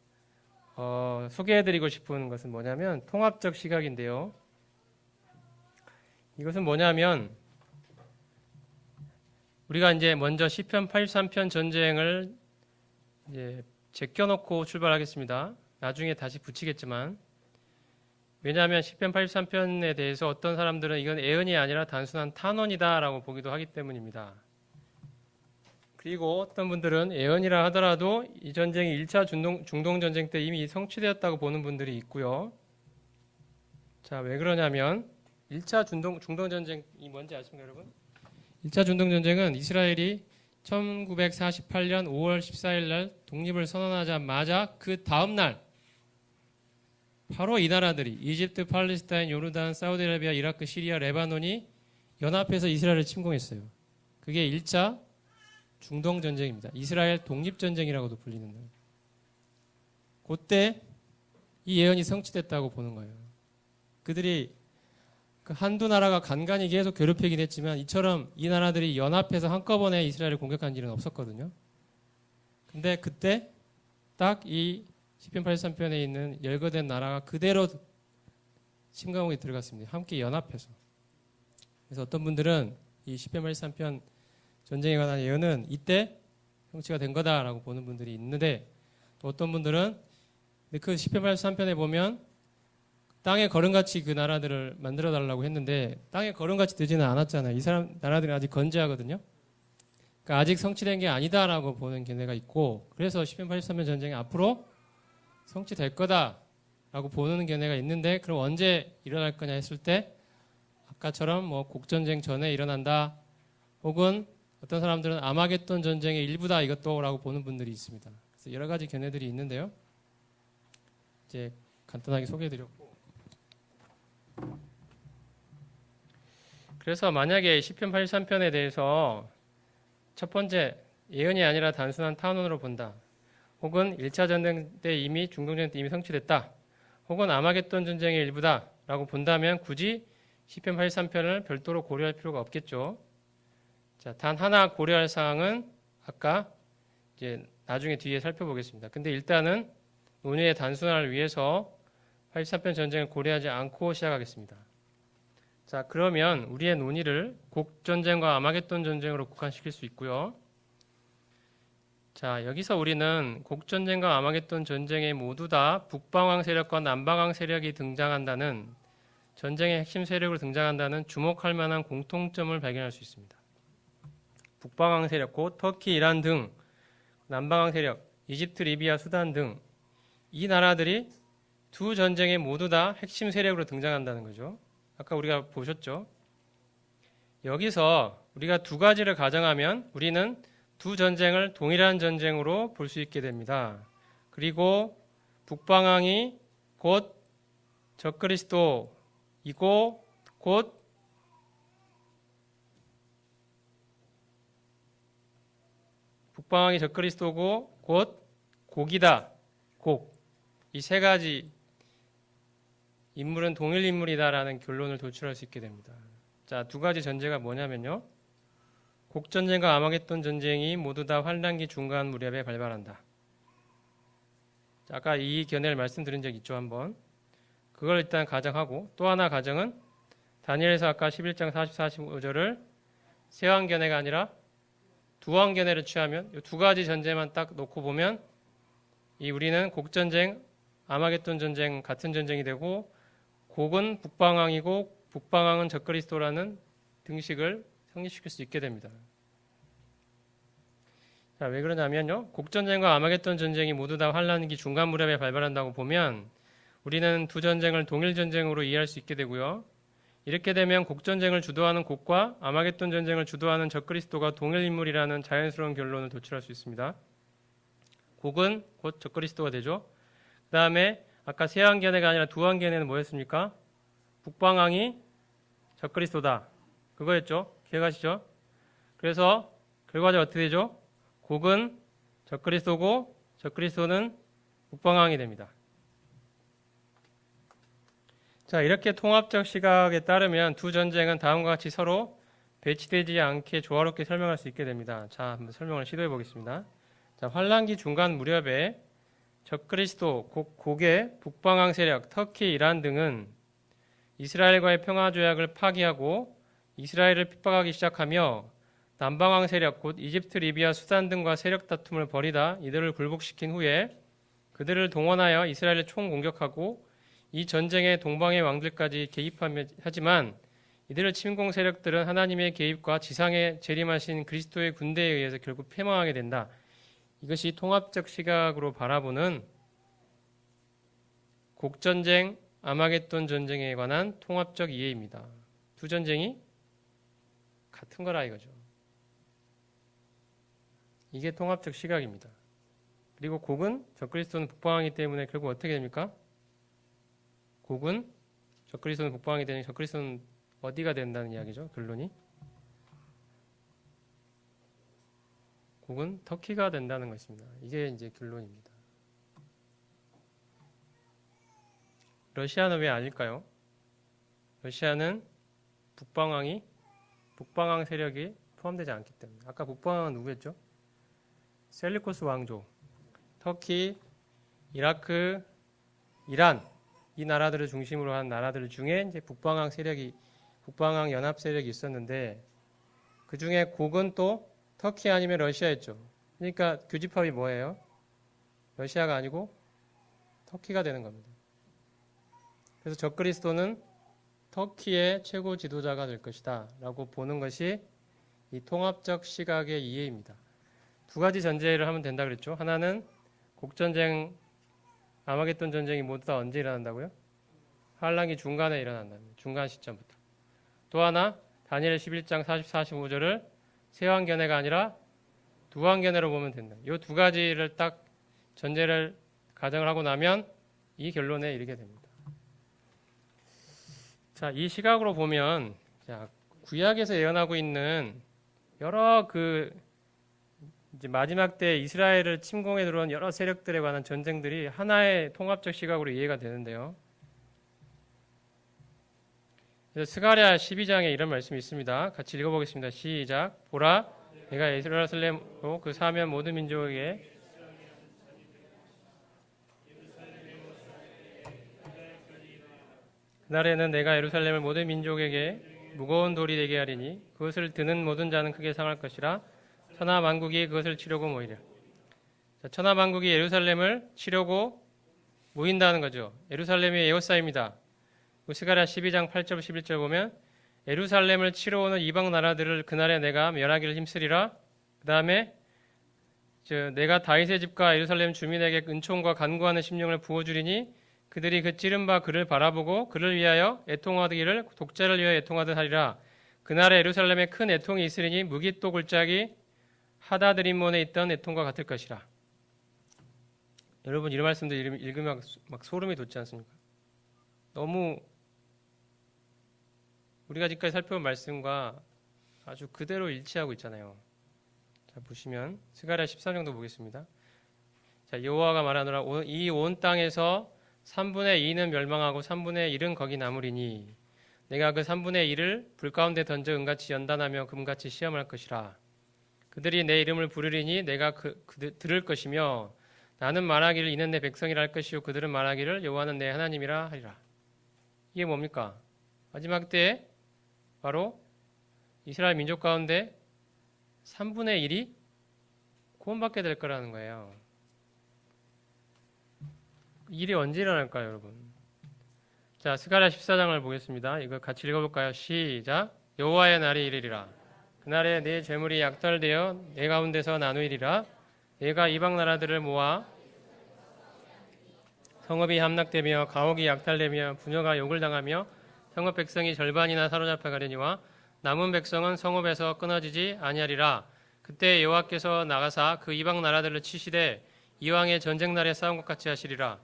소개해드리고 싶은 것은 뭐냐면 통합적 시각인데요. 이것은 뭐냐면 우리가 이제 먼저 시편 83편 전쟁을 이제 제껴놓고 출발하겠습니다. 나중에 다시 붙이겠지만 왜냐하면 시편 83편에 대해서 어떤 사람들은 이건 예언이 아니라 단순한 탄원이다라고 보기도 하기 때문입니다. 그리고 어떤 분들은 예언이라 하더라도 이 전쟁이 1차 중동전쟁 때 이미 성취되었다고 보는 분들이 있고요. 자, 왜 그러냐면 1차 중동전쟁이 뭔지 아십니까, 여러분? 1차 중동전쟁은 이스라엘이 1948년 5월 14일 날 독립을 선언하자마자 그 다음 날 바로 이 나라들이 이집트, 팔레스타인, 요르단, 사우디아라비아, 이라크, 시리아, 레바논이 연합해서 이스라엘을 침공했어요. 그게 1차 중동전쟁입니다. 이스라엘 독립전쟁이라고도 불리는 거예요. 그때 이 예언이 성취됐다고 보는 거예요. 그들이 그 한두 나라가 간간히 계속 괴롭히긴 했지만 이처럼 이 나라들이 연합해서 한꺼번에 이스라엘을 공격한 일은 없었거든요. 근데 그때 딱 이 시편 83편에 있는 열거된 나라가 그대로 침공에 들어갔습니다. 함께 연합해서. 그래서 어떤 분들은 이 시편 83편 전쟁에 관한 예언은 이때 성취가 된 거다라고 보는 분들이 있는데 또 어떤 분들은 그 시편 83편에 보면 땅에 거름같이 그 나라들을 만들어 달라고 했는데 땅에 거름같이 되지는 않았잖아요. 이 나라들은 아직 건재하거든요. 그러니까 아직 성취된 게 아니다라고 보는 견해가 있고 그래서 시편 83편 전쟁이 앞으로 성취될 거다라고 보는 견해가 있는데 그럼 언제 일어날 거냐 했을 때 아까처럼 뭐 국전쟁 전에 일어난다 혹은 어떤 사람들은 아마겟돈 전쟁의 일부다 이것도라고 보는 분들이 있습니다. 그래서 여러 가지 견해들이 있는데요. 이제 간단하게 소개해드렸고 그래서 만약에 시편 83편에 대해서 첫 번째 예언이 아니라 단순한 탄원으로 본다. 혹은 1차 전쟁 때 이미 중동전쟁 때 이미 성취됐다. 혹은 아마겟돈 전쟁의 일부다 라고 본다면 굳이 시편 83편을 별도로 고려할 필요가 없겠죠. 자, 단 하나 고려할 사항은 아까 이제 나중에 뒤에 살펴보겠습니다. 근데 일단은 논의의 단순화를 위해서 83편 전쟁을 고려하지 않고 시작하겠습니다. 자, 그러면 우리의 논의를 곡전쟁과 아마겟돈 전쟁으로 국한시킬 수 있고요. 자, 여기서 우리는 곡전쟁과 아마겟돈 전쟁에 모두 다 북방왕 세력과 남방왕 세력이 등장한다는 전쟁의 핵심 세력으로 등장한다는 주목할 만한 공통점을 발견할 수 있습니다. 북방왕 세력, 곧 터키, 이란 등 남방왕 세력, 이집트, 리비아, 수단 등 이 나라들이 두 전쟁에 모두 다 핵심 세력으로 등장한다는 거죠. 아까 우리가 보셨죠? 여기서 우리가 두 가지를 가정하면 우리는 두 전쟁을 동일한 전쟁으로 볼 수 있게 됩니다. 그리고 북방왕이 곧 적그리스도이고 곧 북방왕이 적그리스도고 곧 곡이다. 곡. 이 세 가지 인물은 동일 인물이다라는 결론을 도출할 수 있게 됩니다. 자, 두 가지 전제가 뭐냐면요. 곡전쟁과 아마겟돈 전쟁이 모두 다 환란기 중간 무렵에 발발한다. 자, 아까 이 견해를 말씀드린 적 있죠, 한번. 그걸 일단 가정하고 또 하나 가정은 다니엘에서 아까 11장 44, 45절을 세왕 견해가 아니라 두왕 견해를 취하면 이 두 가지 전제만 딱 놓고 보면 이 우리는 곡전쟁, 아마겟돈 전쟁 같은 전쟁이 되고 곡은 북방왕이고 북방왕은 적그리스도라는 등식을 성립시킬 수 있게 됩니다. 자, 왜 그러냐면요. 곡전쟁과 아마겟돈 전쟁이 모두 다 환란기 중간 무렵에 발발한다고 보면 우리는 두 전쟁을 동일 전쟁으로 이해할 수 있게 되고요. 이렇게 되면 곡전쟁을 주도하는 곡과 아마겟돈 전쟁을 주도하는 적그리스도가 동일 인물이라는 자연스러운 결론을 도출할 수 있습니다. 곡은 곧 적그리스도가 되죠. 그 다음에 아까 세왕견해가 아니라 두왕견해는 뭐였습니까? 북방왕이 적그리스도다. 그거였죠. 기억하시죠? 그래서 결과적으로 어떻게 되죠? 곡은 적그리스도고 적그리스도는 북방왕이 됩니다. 자, 이렇게 통합적 시각에 따르면 두 전쟁은 다음과 같이 서로 배치되지 않게 조화롭게 설명할 수 있게 됩니다. 자, 한번 설명을 시도해 보겠습니다. 자, 환란기 중간 무렵에 적그리스도, 곡의 북방왕 세력, 터키, 이란 등은 이스라엘과의 평화조약을 파기하고 이스라엘을 핍박하기 시작하며 남방왕 세력, 곧 이집트, 리비아, 수단 등과 세력 다툼을 벌이다 이들을 굴복시킨 후에 그들을 동원하여 이스라엘을 총공격하고 이 전쟁에 동방의 왕들까지 개입하지만 이들을 침공 세력들은 하나님의 개입과 지상에 재림하신 그리스도의 군대에 의해서 결국 패망하게 된다. 이것이 통합적 시각으로 바라보는 곡전쟁, 아마겟돈 전쟁에 관한 통합적 이해입니다. 두 전쟁이 같은 거라 이거죠. 이게 통합적 시각입니다. 그리고 곡은 적그리스도는 북방하기 때문에 결국 어떻게 됩니까? 곡은 적그리스도는 북방하기 때문에 적그리스도는 어디가 된다는 이야기죠. 결론이. 곡은 터키가 된다는 것입니다. 이게 이제 결론입니다. 러시아는 왜 아닐까요? 러시아는 북방왕 세력이 포함되지 않기 때문에. 아까 북방왕은 누구였죠? 셀리코스 왕조, 터키, 이라크, 이란 이 나라들을 중심으로 한 나라들 중에 이제 북방왕 연합 세력이 있었는데 그 중에 곡은 또 터키 아니면 러시아였죠. 그러니까 교집합이 뭐예요? 러시아가 아니고 터키가 되는 겁니다. 그래서 적그리스도는 터키의 최고 지도자가 될 것이다 라고 보는 것이 이 통합적 시각의 이해입니다. 두 가지 전제를 하면 된다 그랬죠. 하나는 곡전쟁, 아마겟돈 전쟁이 모두 다 언제 일어난다고요? 환란기 중간에 일어난답니다. 중간 시점부터. 또 하나 다니엘 11장 44, 45절을 세왕견해가 아니라 두왕견해로 보면 된다. 이 두 가지를 딱 전제를 가정을 하고 나면 이 결론에 이르게 됩니다. 자, 이 시각으로 보면 자, 구약에서 예언하고 있는 여러 이제 마지막 때 이스라엘을 침공해 들어온 여러 세력들에 관한 전쟁들이 하나의 통합적 시각으로 이해가 되는데요. 그래서 스가랴 12장에 이런 말씀이 있습니다. 같이 읽어보겠습니다. 시작. 보라, 내가 예루살렘으로 그 사면 모든 민족에게 그날에는 내가 예루살렘을 모든 민족에게 무거운 돌이 되게 하리니 그것을 드는 모든 자는 크게 상할 것이라. 천하 만국이 그것을 치려고 모이랴. 천하 만국이 예루살렘을 치려고 모인다는 거죠. 예루살렘이 에호사입니다. 스가랴 12장 8절 11절 보면 예루살렘을 치러 오는 이방 나라들을 그날에 내가 멸하기를 힘쓰리라. 그 다음에 내가 다윗의 집과 예루살렘 주민에게 은총과 간구하는 심령을 부어주리니 그들이 그 찌른 바 그를 바라보고 그를 위하여 애통하기를 독자를 위하여 애통하듯 하리라. 그날에 예루살렘에 큰 애통이 있으리니 무깃도 골짜기 하다드림몬에 있던 애통과 같을 것이라. 여러분 이런 말씀들 읽으면 막 소름이 돋지 않습니까? 너무 우리가 지금까지 살펴본 말씀과 아주 그대로 일치하고 있잖아요. 자, 보시면 스가랴 13장도 보겠습니다. 자, 여호와가 말하노라. 이 온 땅에서 3분의 2는 멸망하고 3분의 1은 거기 남으리니 내가 그 3분의 1을 불 가운데 던져 은같이 연단하며 금같이 시험할 것이라. 그들이 내 이름을 부르리니 내가 들을 것이며 나는 말하기를 이는 내 백성이라 할 것이요 그들은 말하기를 여호와는 내 하나님이라 하리라. 이게 뭡니까? 마지막 때에 바로 이스라엘 민족 가운데 3분의 1이 구원받게 될 거라는 거예요. 일이 언제 일어날까요, 여러분? 자, 스가랴 14장을 보겠습니다. 이거 같이 읽어볼까요? 시작. 여호와의 날이 이르리라. 그날에 내 재물이 약탈되어 내 가운데서 나누이리라. 내가 이방 나라들을 모아 성읍이 함락되며 가옥이 약탈되며 부녀가 욕을 당하며 성읍 백성이 절반이나 사로잡혀 가려니와 남은 백성은 성읍에서 끊어지지 아니하리라. 그때 여호와께서 나가사 그 이방 나라들을 치시되 이왕의 전쟁 날에 싸운 것 같이 하시리라.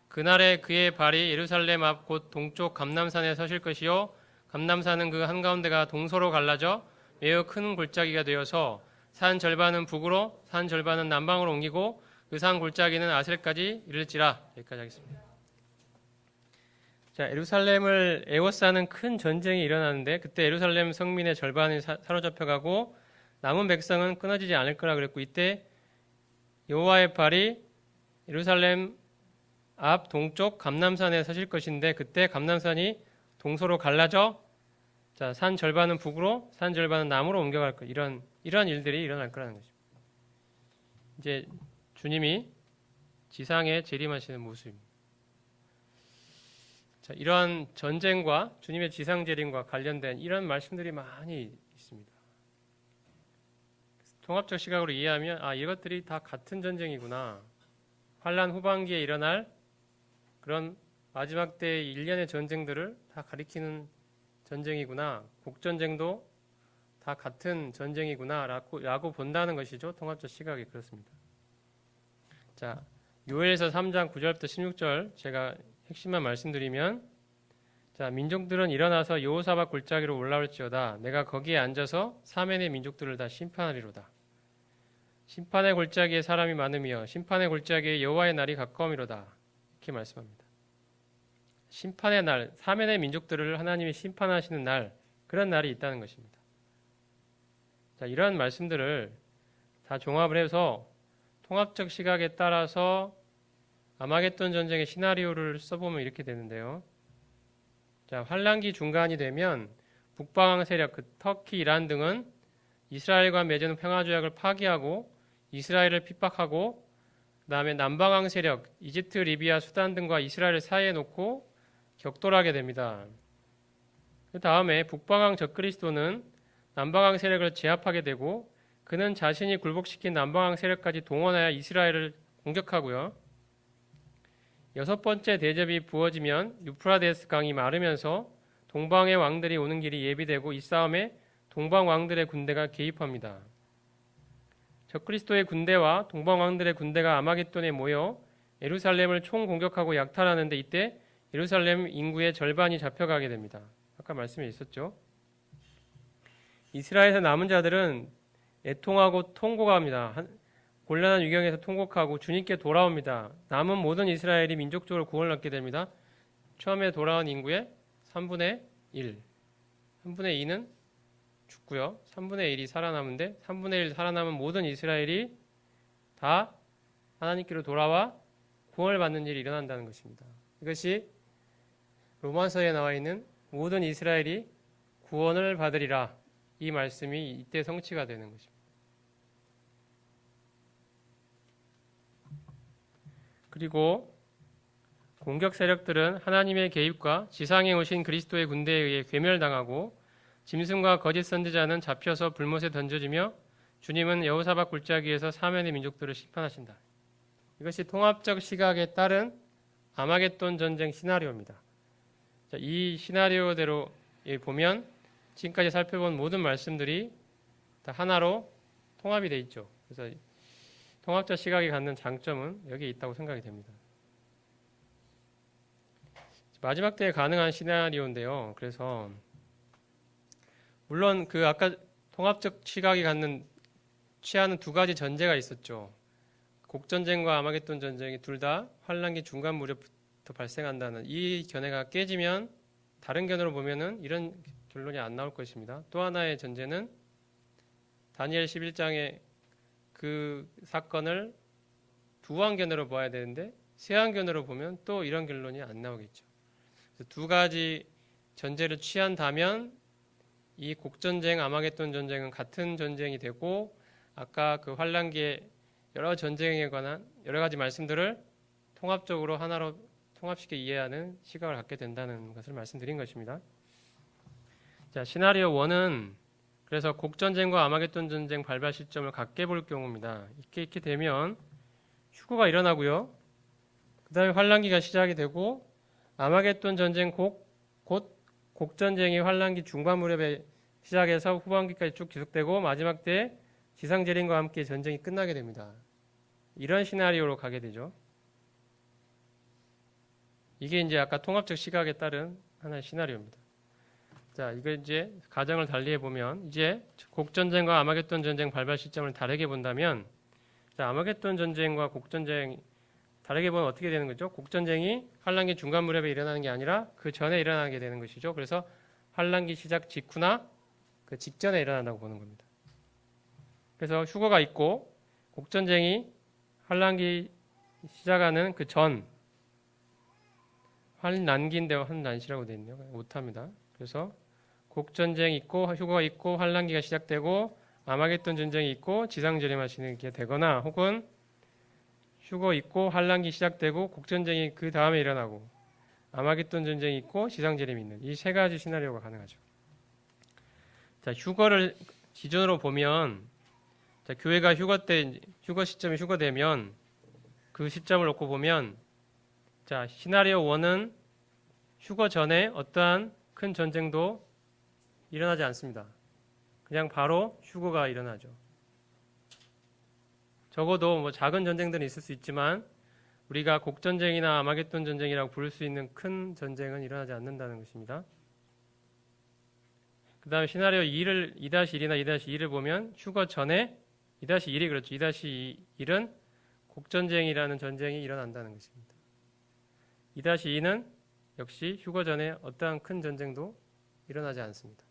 그날에 그의 발이 예루살렘 앞 곧 동쪽 감람산에 서실 것이요 감람산은 그 한가운데가 동서로 갈라져 매우 큰 골짜기가 되어서 산 절반은 북으로 산 절반은 남방으로 옮기고 그 산 골짜기는 아셀까지 이를지라. 여기까지 하겠습니다. 자, 예루살렘을 에워싸는 큰 전쟁이 일어나는데 그때 예루살렘 성민의 절반이 사로잡혀가고 남은 백성은 끊어지지 않을 거라 그랬고, 이때 여호와의 발이 예루살렘 앞 동쪽 감람산에 서실 것인데 그때 감람산이 동서로 갈라져 자, 산 절반은 북으로 산 절반은 남으로 옮겨갈 거. 이런 일들이 일어날 거라는 것입니다. 이제 주님이 지상에 재림하시는 모습입니다. 자, 이러한 전쟁과 주님의 지상 재림과 관련된 이런 말씀들이 많이 있습니다. 통합적 시각으로 이해하면 이것들이 다 같은 전쟁이구나. 환란 후반기에 일어날 그런 마지막 때의 일련의 전쟁들을 다 가리키는 전쟁이구나. 곡전쟁도 다 같은 전쟁이구나 라고 본다는 것이죠. 통합적 시각이 그렇습니다. 자, 요엘서 3장 9절부터 16절 제가 핵심만 말씀드리면, 자, 민족들은 일어나서 여호사밧 골짜기로 올라올지어다. 내가 거기에 앉아서 사면의 민족들을 다 심판하리로다. 심판의 골짜기에 사람이 많으며 심판의 골짜기에 여호와의 날이 가까움이로다. 이렇게 말씀합니다. 심판의 날, 사면의 민족들을 하나님이 심판하시는 날, 그런 날이 있다는 것입니다. 자, 이런 말씀들을 다 종합을 해서 통합적 시각에 따라서 아마겟돈 전쟁의 시나리오를 써보면 이렇게 되는데요. 자, 환란기 중간이 되면 북방왕 세력, 터키, 이란 등은 이스라엘과 맺은 평화조약을 파기하고 이스라엘을 핍박하고, 그 다음에 남방왕 세력, 이집트, 리비아, 수단 등과 이스라엘을 사이에 놓고 격돌하게 됩니다. 그 다음에 북방왕 적그리스도는 남방왕 세력을 제압하게 되고, 그는 자신이 굴복시킨 남방왕 세력까지 동원하여 이스라엘을 공격하고요. 6번째 대접이 부어지면 유프라데스 강이 마르면서 동방의 왕들이 오는 길이 예비되고 이 싸움에 동방 왕들의 군대가 개입합니다. 적그리스도의 군대와 동방 왕들의 군대가 아마겟돈에 모여 예루살렘을 총공격하고 약탈하는데 이때 예루살렘 인구의 절반이 잡혀가게 됩니다. 아까 말씀에 있었죠. 이스라엘에서 남은 자들은 애통하고 통곡합니다. 곤란한 위경에서 통곡하고 주님께 돌아옵니다. 남은 모든 이스라엘이 민족적으로 구원을 얻게 됩니다. 처음에 돌아온 인구의 3분의 1. 3분의 2는 죽고요. 3분의 1이 살아남은데 3분의 1 살아남은 모든 이스라엘이 다 하나님께로 돌아와 구원을 받는 일이 일어난다는 것입니다. 이것이 로마서에 나와 있는 모든 이스라엘이 구원을 받으리라. 이 말씀이 이때 성취가 되는 것입니다. 그리고 공격 세력들은 하나님의 개입과 지상에 오신 그리스도의 군대에 의해 괴멸당하고 짐승과 거짓 선지자는 잡혀서 불못에 던져지며 주님은 여호사밧 골짜기에서 사면의 민족들을 심판하신다. 이것이 통합적 시각에 따른 아마겟돈 전쟁 시나리오입니다. 자, 이 시나리오대로 보면 지금까지 살펴본 모든 말씀들이 다 하나로 통합이 되어 있죠. 그래서 통합적 시각이 갖는 장점은 여기에 있다고 생각이 됩니다. 마지막 때에 가능한 시나리오인데요. 그래서 물론 그 아까 통합적 시각이 갖는 취하는 두 가지 전제가 있었죠. 곡전쟁과 아마겟돈 전쟁이 둘 다 환란기 중간 무렵부터 발생한다는 이 견해가 깨지면 다른 견해로 보면은 이런 결론이 안 나올 것입니다. 또 하나의 전제는 다니엘 11장의 그 사건을 두한견으로 봐야 되는데 세한견으로 보면 또 이런 결론이 안 나오겠죠. 그래서 두 가지 전제를 취한다면 이 곡전쟁, 아마겟돈 전쟁은 같은 전쟁이 되고 아까 그 환란기의 여러 전쟁에 관한 여러 가지 말씀들을 통합적으로 하나로 통합시켜 이해하는 시각을 갖게 된다는 것을 말씀드린 것입니다. 자, 시나리오 1은 그래서 곡전쟁과 아마겟돈 전쟁 발발 시점을 같게 볼 경우입니다. 이렇게 되면 휴거가 일어나고요. 그 다음에 환란기가 시작이 되고 아마겟돈 전쟁 곧 곡전쟁이 환란기 중반 무렵에 시작해서 후반기까지 쭉 지속되고 마지막 때 지상재림과 함께 전쟁이 끝나게 됩니다. 이런 시나리오로 가게 되죠. 이게 이제 아까 통합적 시각에 따른 하나의 시나리오입니다. 자, 이거 이제 가정을 달리해 보면 이제 곡전쟁과 아마겟돈 전쟁 발발 시점을 다르게 본다면, 자, 아마겟돈 전쟁과 곡전쟁 다르게 보면 어떻게 되는 거죠? 곡전쟁이 환란기 중간 무렵에 일어나는 게 아니라 그 전에 일어나게 되는 것이죠. 그래서 환란기 시작 직후나 그 직전에 일어난다고 보는 겁니다. 그래서 휴거가 있고 곡전쟁이 환란기 시작하는 그 전, 환난기인데 환난시라고 되어 있네요. 오타입니다. 그래서 곡전쟁이 있고 휴거가 있고 환란기가 시작되고 아마겟돈 전쟁이 있고 지상재림하시는 게 되거나, 혹은 휴거 있고 환란기 시작되고 곡전쟁이 그 다음에 일어나고 아마겟돈 전쟁이 있고 지상재림이 있는 이 세 가지 시나리오가 가능하죠. 자, 휴거를 기준으로 보면, 자, 교회가 휴거 시점이 휴거되면 그 시점을 놓고 보면, 자, 시나리오 1은 휴거 전에 어떠한 큰 전쟁도 일어나지 않습니다. 그냥 바로 휴거가 일어나죠. 적어도 뭐 작은 전쟁들은 있을 수 있지만 우리가 곡전쟁이나 아마겟돈 전쟁이라고 부를 수 있는 큰 전쟁은 일어나지 않는다는 것입니다. 그 다음에 시나리오 2-1이나 2-2를 보면 휴거 전에 2-1이 그렇죠. 2-1은 곡전쟁이라는 전쟁이 일어난다는 것입니다. 2-2는 역시 휴거 전에 어떠한 큰 전쟁도 일어나지 않습니다.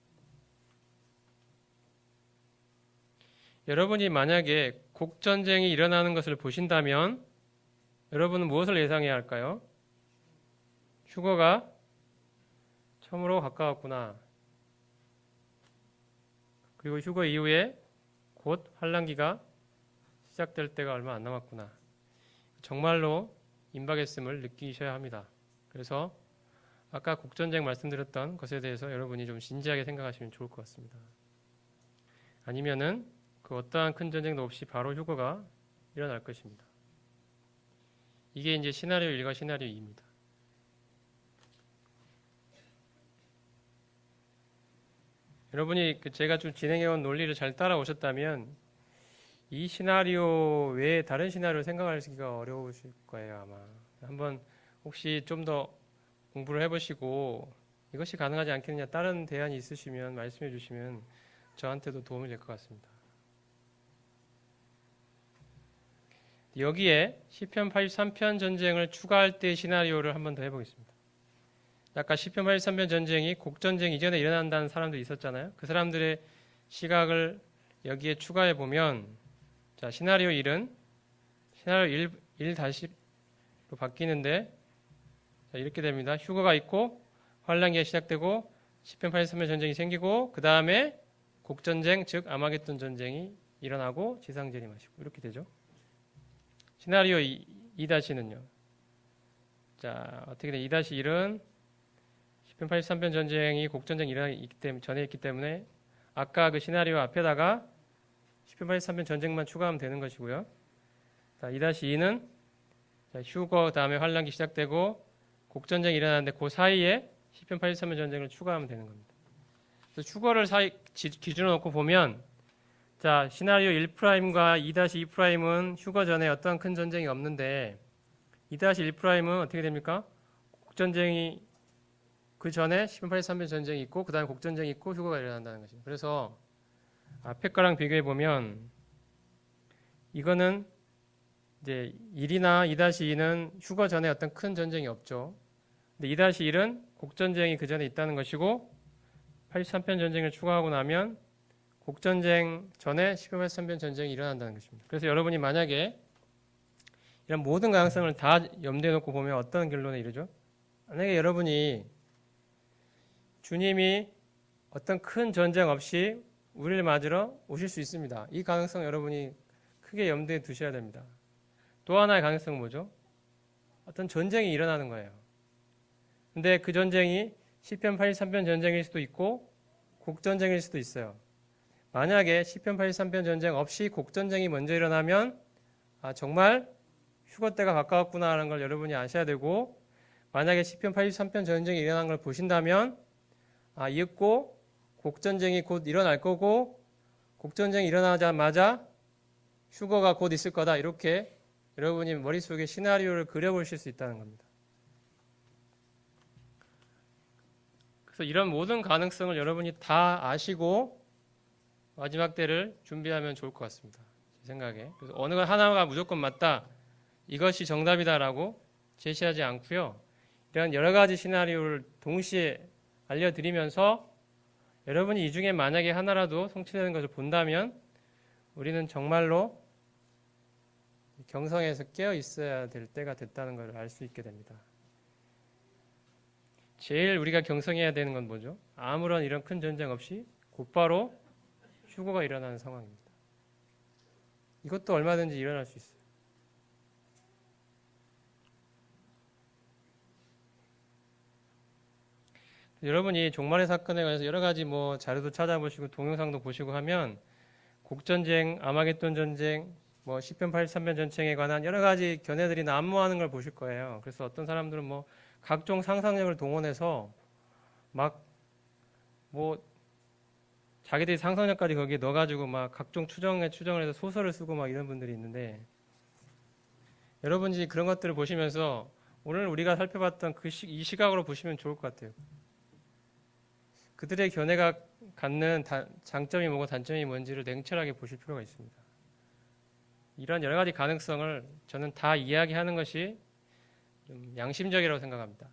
여러분이 만약에 곡전쟁이 일어나는 것을 보신다면 여러분은 무엇을 예상해야 할까요? 휴거가 처음으로 가까웠구나. 그리고 휴거 이후에 곧 환란기가 시작될 때가 얼마 안 남았구나. 정말로 임박했음을 느끼셔야 합니다. 그래서 아까 곡전쟁 말씀드렸던 것에 대해서 여러분이 좀 진지하게 생각하시면 좋을 것 같습니다. 아니면은 그 어떠한 큰 전쟁도 없이 바로 휴거가 일어날 것입니다. 이게 이제 시나리오 1과 시나리오 2입니다. 여러분이 제가 좀 진행해온 논리를 잘 따라오셨다면 이 시나리오 외에 다른 시나리오 생각하기가 어려우실 거예요, 아마. 한번 혹시 좀 더 공부를 해보시고 이것이 가능하지 않겠느냐, 다른 대안이 있으시면 말씀해 주시면 저한테도 도움이 될 것 같습니다. 여기에 시편 83편 전쟁을 추가할 때의 시나리오를 한번 더 해보겠습니다. 아까 시편 83편 전쟁이 곡전쟁 이전에 일어난다는 사람들이 있었잖아요. 그 사람들의 시각을 여기에 추가해 보면, 자, 시나리오 1은 시나리오 1-로 바뀌는데, 자, 이렇게 됩니다. 휴거가 있고 환란기가 시작되고 시편 83편 전쟁이 생기고 그 다음에 곡전쟁, 즉 아마겟돈 전쟁이 일어나고 지상재림하시고 이렇게 되죠. 시나리오 2-는요. 자, 어떻게 돼? 2-1은 시편 83편 전쟁이 곡전쟁이 일어나기 전에 있기 때문에 아까 그 시나리오 앞에다가 시편 83편 전쟁만 추가하면 되는 것이고요. 자, 2-2는 휴거 다음에 환란기 시작되고 곡전쟁이 일어나는데 그 사이에 시편 83편 전쟁을 추가하면 되는 겁니다. 그래서 휴거를 기준으로 놓고 보면, 자, 시나리오 1'과 2-2'은 휴거 전에 어떤 큰 전쟁이 없는데 2-1'은 어떻게 됩니까? 곡전쟁이 그 전에 시편 83편 전쟁이 있고 그 다음에 곡전쟁이 있고 휴거가 일어난다는 것입니다. 그래서 앞에 거랑 비교해 보면 이거는 이제 1이나 2-2는 휴거 전에 어떤 큰 전쟁이 없죠. 근데 2-1은 곡전쟁이 그 전에 있다는 것이고 83편 전쟁을 추가하고 나면 곡전쟁 전에 시편 83편 전쟁이 일어난다는 것입니다. 그래서 여러분이 만약에 이런 모든 가능성을 다 염두에 놓고 보면 어떤 결론에 이르죠? 만약에 여러분이 주님이 어떤 큰 전쟁 없이 우리를 맞으러 오실 수 있습니다. 이 가능성 여러분이 크게 염두에 두셔야 됩니다. 또 하나의 가능성은 뭐죠? 어떤 전쟁이 일어나는 거예요. 근데 그 전쟁이 시편 83편 전쟁일 수도 있고 곡전쟁일 수도 있어요. 만약에 시편 83편 전쟁 없이 곡전쟁이 먼저 일어나면 정말 휴거 때가 가까웠구나 하는 걸 여러분이 아셔야 되고, 만약에 시편 83편 전쟁이 일어난 걸 보신다면 이윽고 곡전쟁이 곧 일어날 거고 곡전쟁이 일어나자마자 휴거가 곧 있을 거다, 이렇게 여러분이 머릿속에 시나리오를 그려보실 수 있다는 겁니다. 그래서 이런 모든 가능성을 여러분이 다 아시고 마지막 때를 준비하면 좋을 것 같습니다. 제 생각에. 그래서 어느 하나가 무조건 맞다, 이것이 정답이다라고 제시하지 않고요. 이런 여러 가지 시나리오를 동시에 알려드리면서 여러분이 이 중에 만약에 하나라도 성취되는 것을 본다면 우리는 정말로 경성에서 깨어 있어야 될 때가 됐다는 걸 알 수 있게 됩니다. 제일 우리가 경성해야 되는 건 뭐죠? 아무런 이런 큰 전쟁 없이 곧바로 휴거가 일어나는 상황입니다. 이것도 얼마든지 일어날 수 있어요. 여러분이 종말의 사건에 관해서 여러 가지 자료도 찾아보시고 동영상도 보시고 하면 곡전쟁, 아마겟돈 전쟁, 시편 83편 전쟁에 관한 여러 가지 견해들이 난무하는 걸 보실 거예요. 그래서 어떤 사람들은 각종 상상력을 동원해서 자기들이 상상력까지 거기에 넣어가지고 각종 추정을 해서 소설을 쓰고 이런 분들이 있는데, 여러분이 그런 것들을 보시면서 오늘 우리가 살펴봤던 이 시각으로 보시면 좋을 것 같아요. 그들의 견해가 갖는 장점이 뭐고 단점이 뭔지를 냉철하게 보실 필요가 있습니다. 이런 여러 가지 가능성을 저는 다 이야기하는 것이 좀 양심적이라고 생각합니다.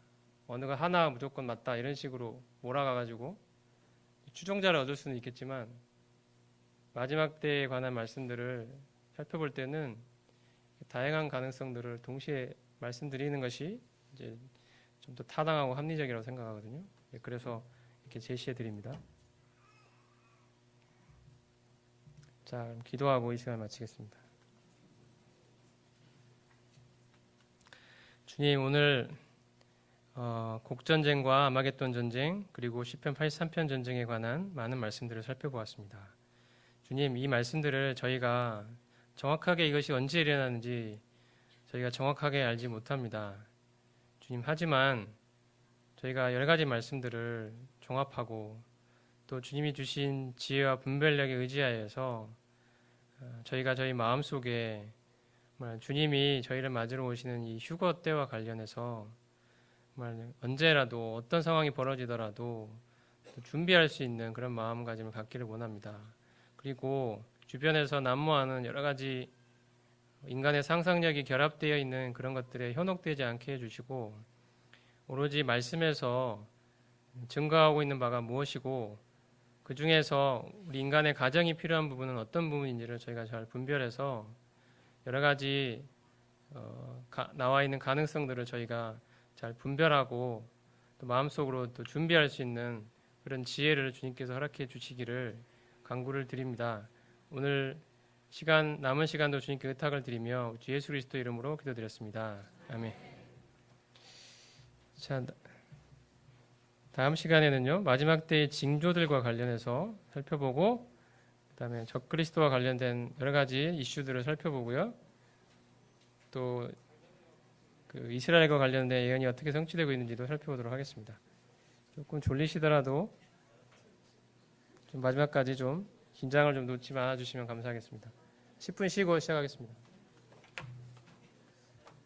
어느 거 하나 무조건 맞다 이런 식으로 몰아가가지고 추종자를 얻을 수는 있겠지만 마지막 때에 관한 말씀들을 살펴볼 때는 다양한 가능성들을 동시에 말씀드리는 것이 이제 좀 더 타당하고 합리적이라고 생각하거든요. 그래서 이렇게 제시해 드립니다. 자, 그럼 기도하고 이 시간 마치겠습니다. 주님, 오늘 곡전쟁과 아마겟돈 전쟁 그리고 시편 83편 전쟁에 관한 많은 말씀들을 살펴보았습니다. 주님, 이 말씀들을 저희가 정확하게 이것이 언제 일어나는지 저희가 정확하게 알지 못합니다. 주님, 하지만 저희가 여러 가지 말씀들을 종합하고 또 주님이 주신 지혜와 분별력에 의지하여서 저희가 저희 마음속에 주님이 저희를 맞으러 오시는 이 휴거 때와 관련해서 언제라도 어떤 상황이 벌어지더라도 준비할 수 있는 그런 마음가짐을 갖기를 원합니다. 그리고 주변에서 난무하는 여러 가지 인간의 상상력이 결합되어 있는 그런 것들에 현혹되지 않게 해주시고 오로지 말씀에서 증거하고 있는 바가 무엇이고 그 중에서 우리 인간의 가정이 필요한 부분은 어떤 부분인지를 저희가 잘 분별해서 여러 가지 나와 있는 가능성들을 저희가 잘 분별하고 또 마음속으로 또 준비할 수 있는 그런 지혜를 주님께서 허락해 주시기를 간구를 드립니다. 오늘 남은 시간도 주님께 의탁을 드리며 주 예수 그리스도 이름으로 기도드렸습니다. 아멘. 자, 다음 시간에는요 마지막 때의 징조들과 관련해서 살펴보고 그다음에 적그리스도와 관련된 여러 가지 이슈들을 살펴보고요. 또 그 이스라엘과 관련된 예언이 어떻게 성취되고 있는지도 살펴보도록 하겠습니다. 조금 졸리시더라도 좀 마지막까지 좀 긴장을 좀 놓지 말아 주시면 감사하겠습니다. 10분 쉬고 시작하겠습니다.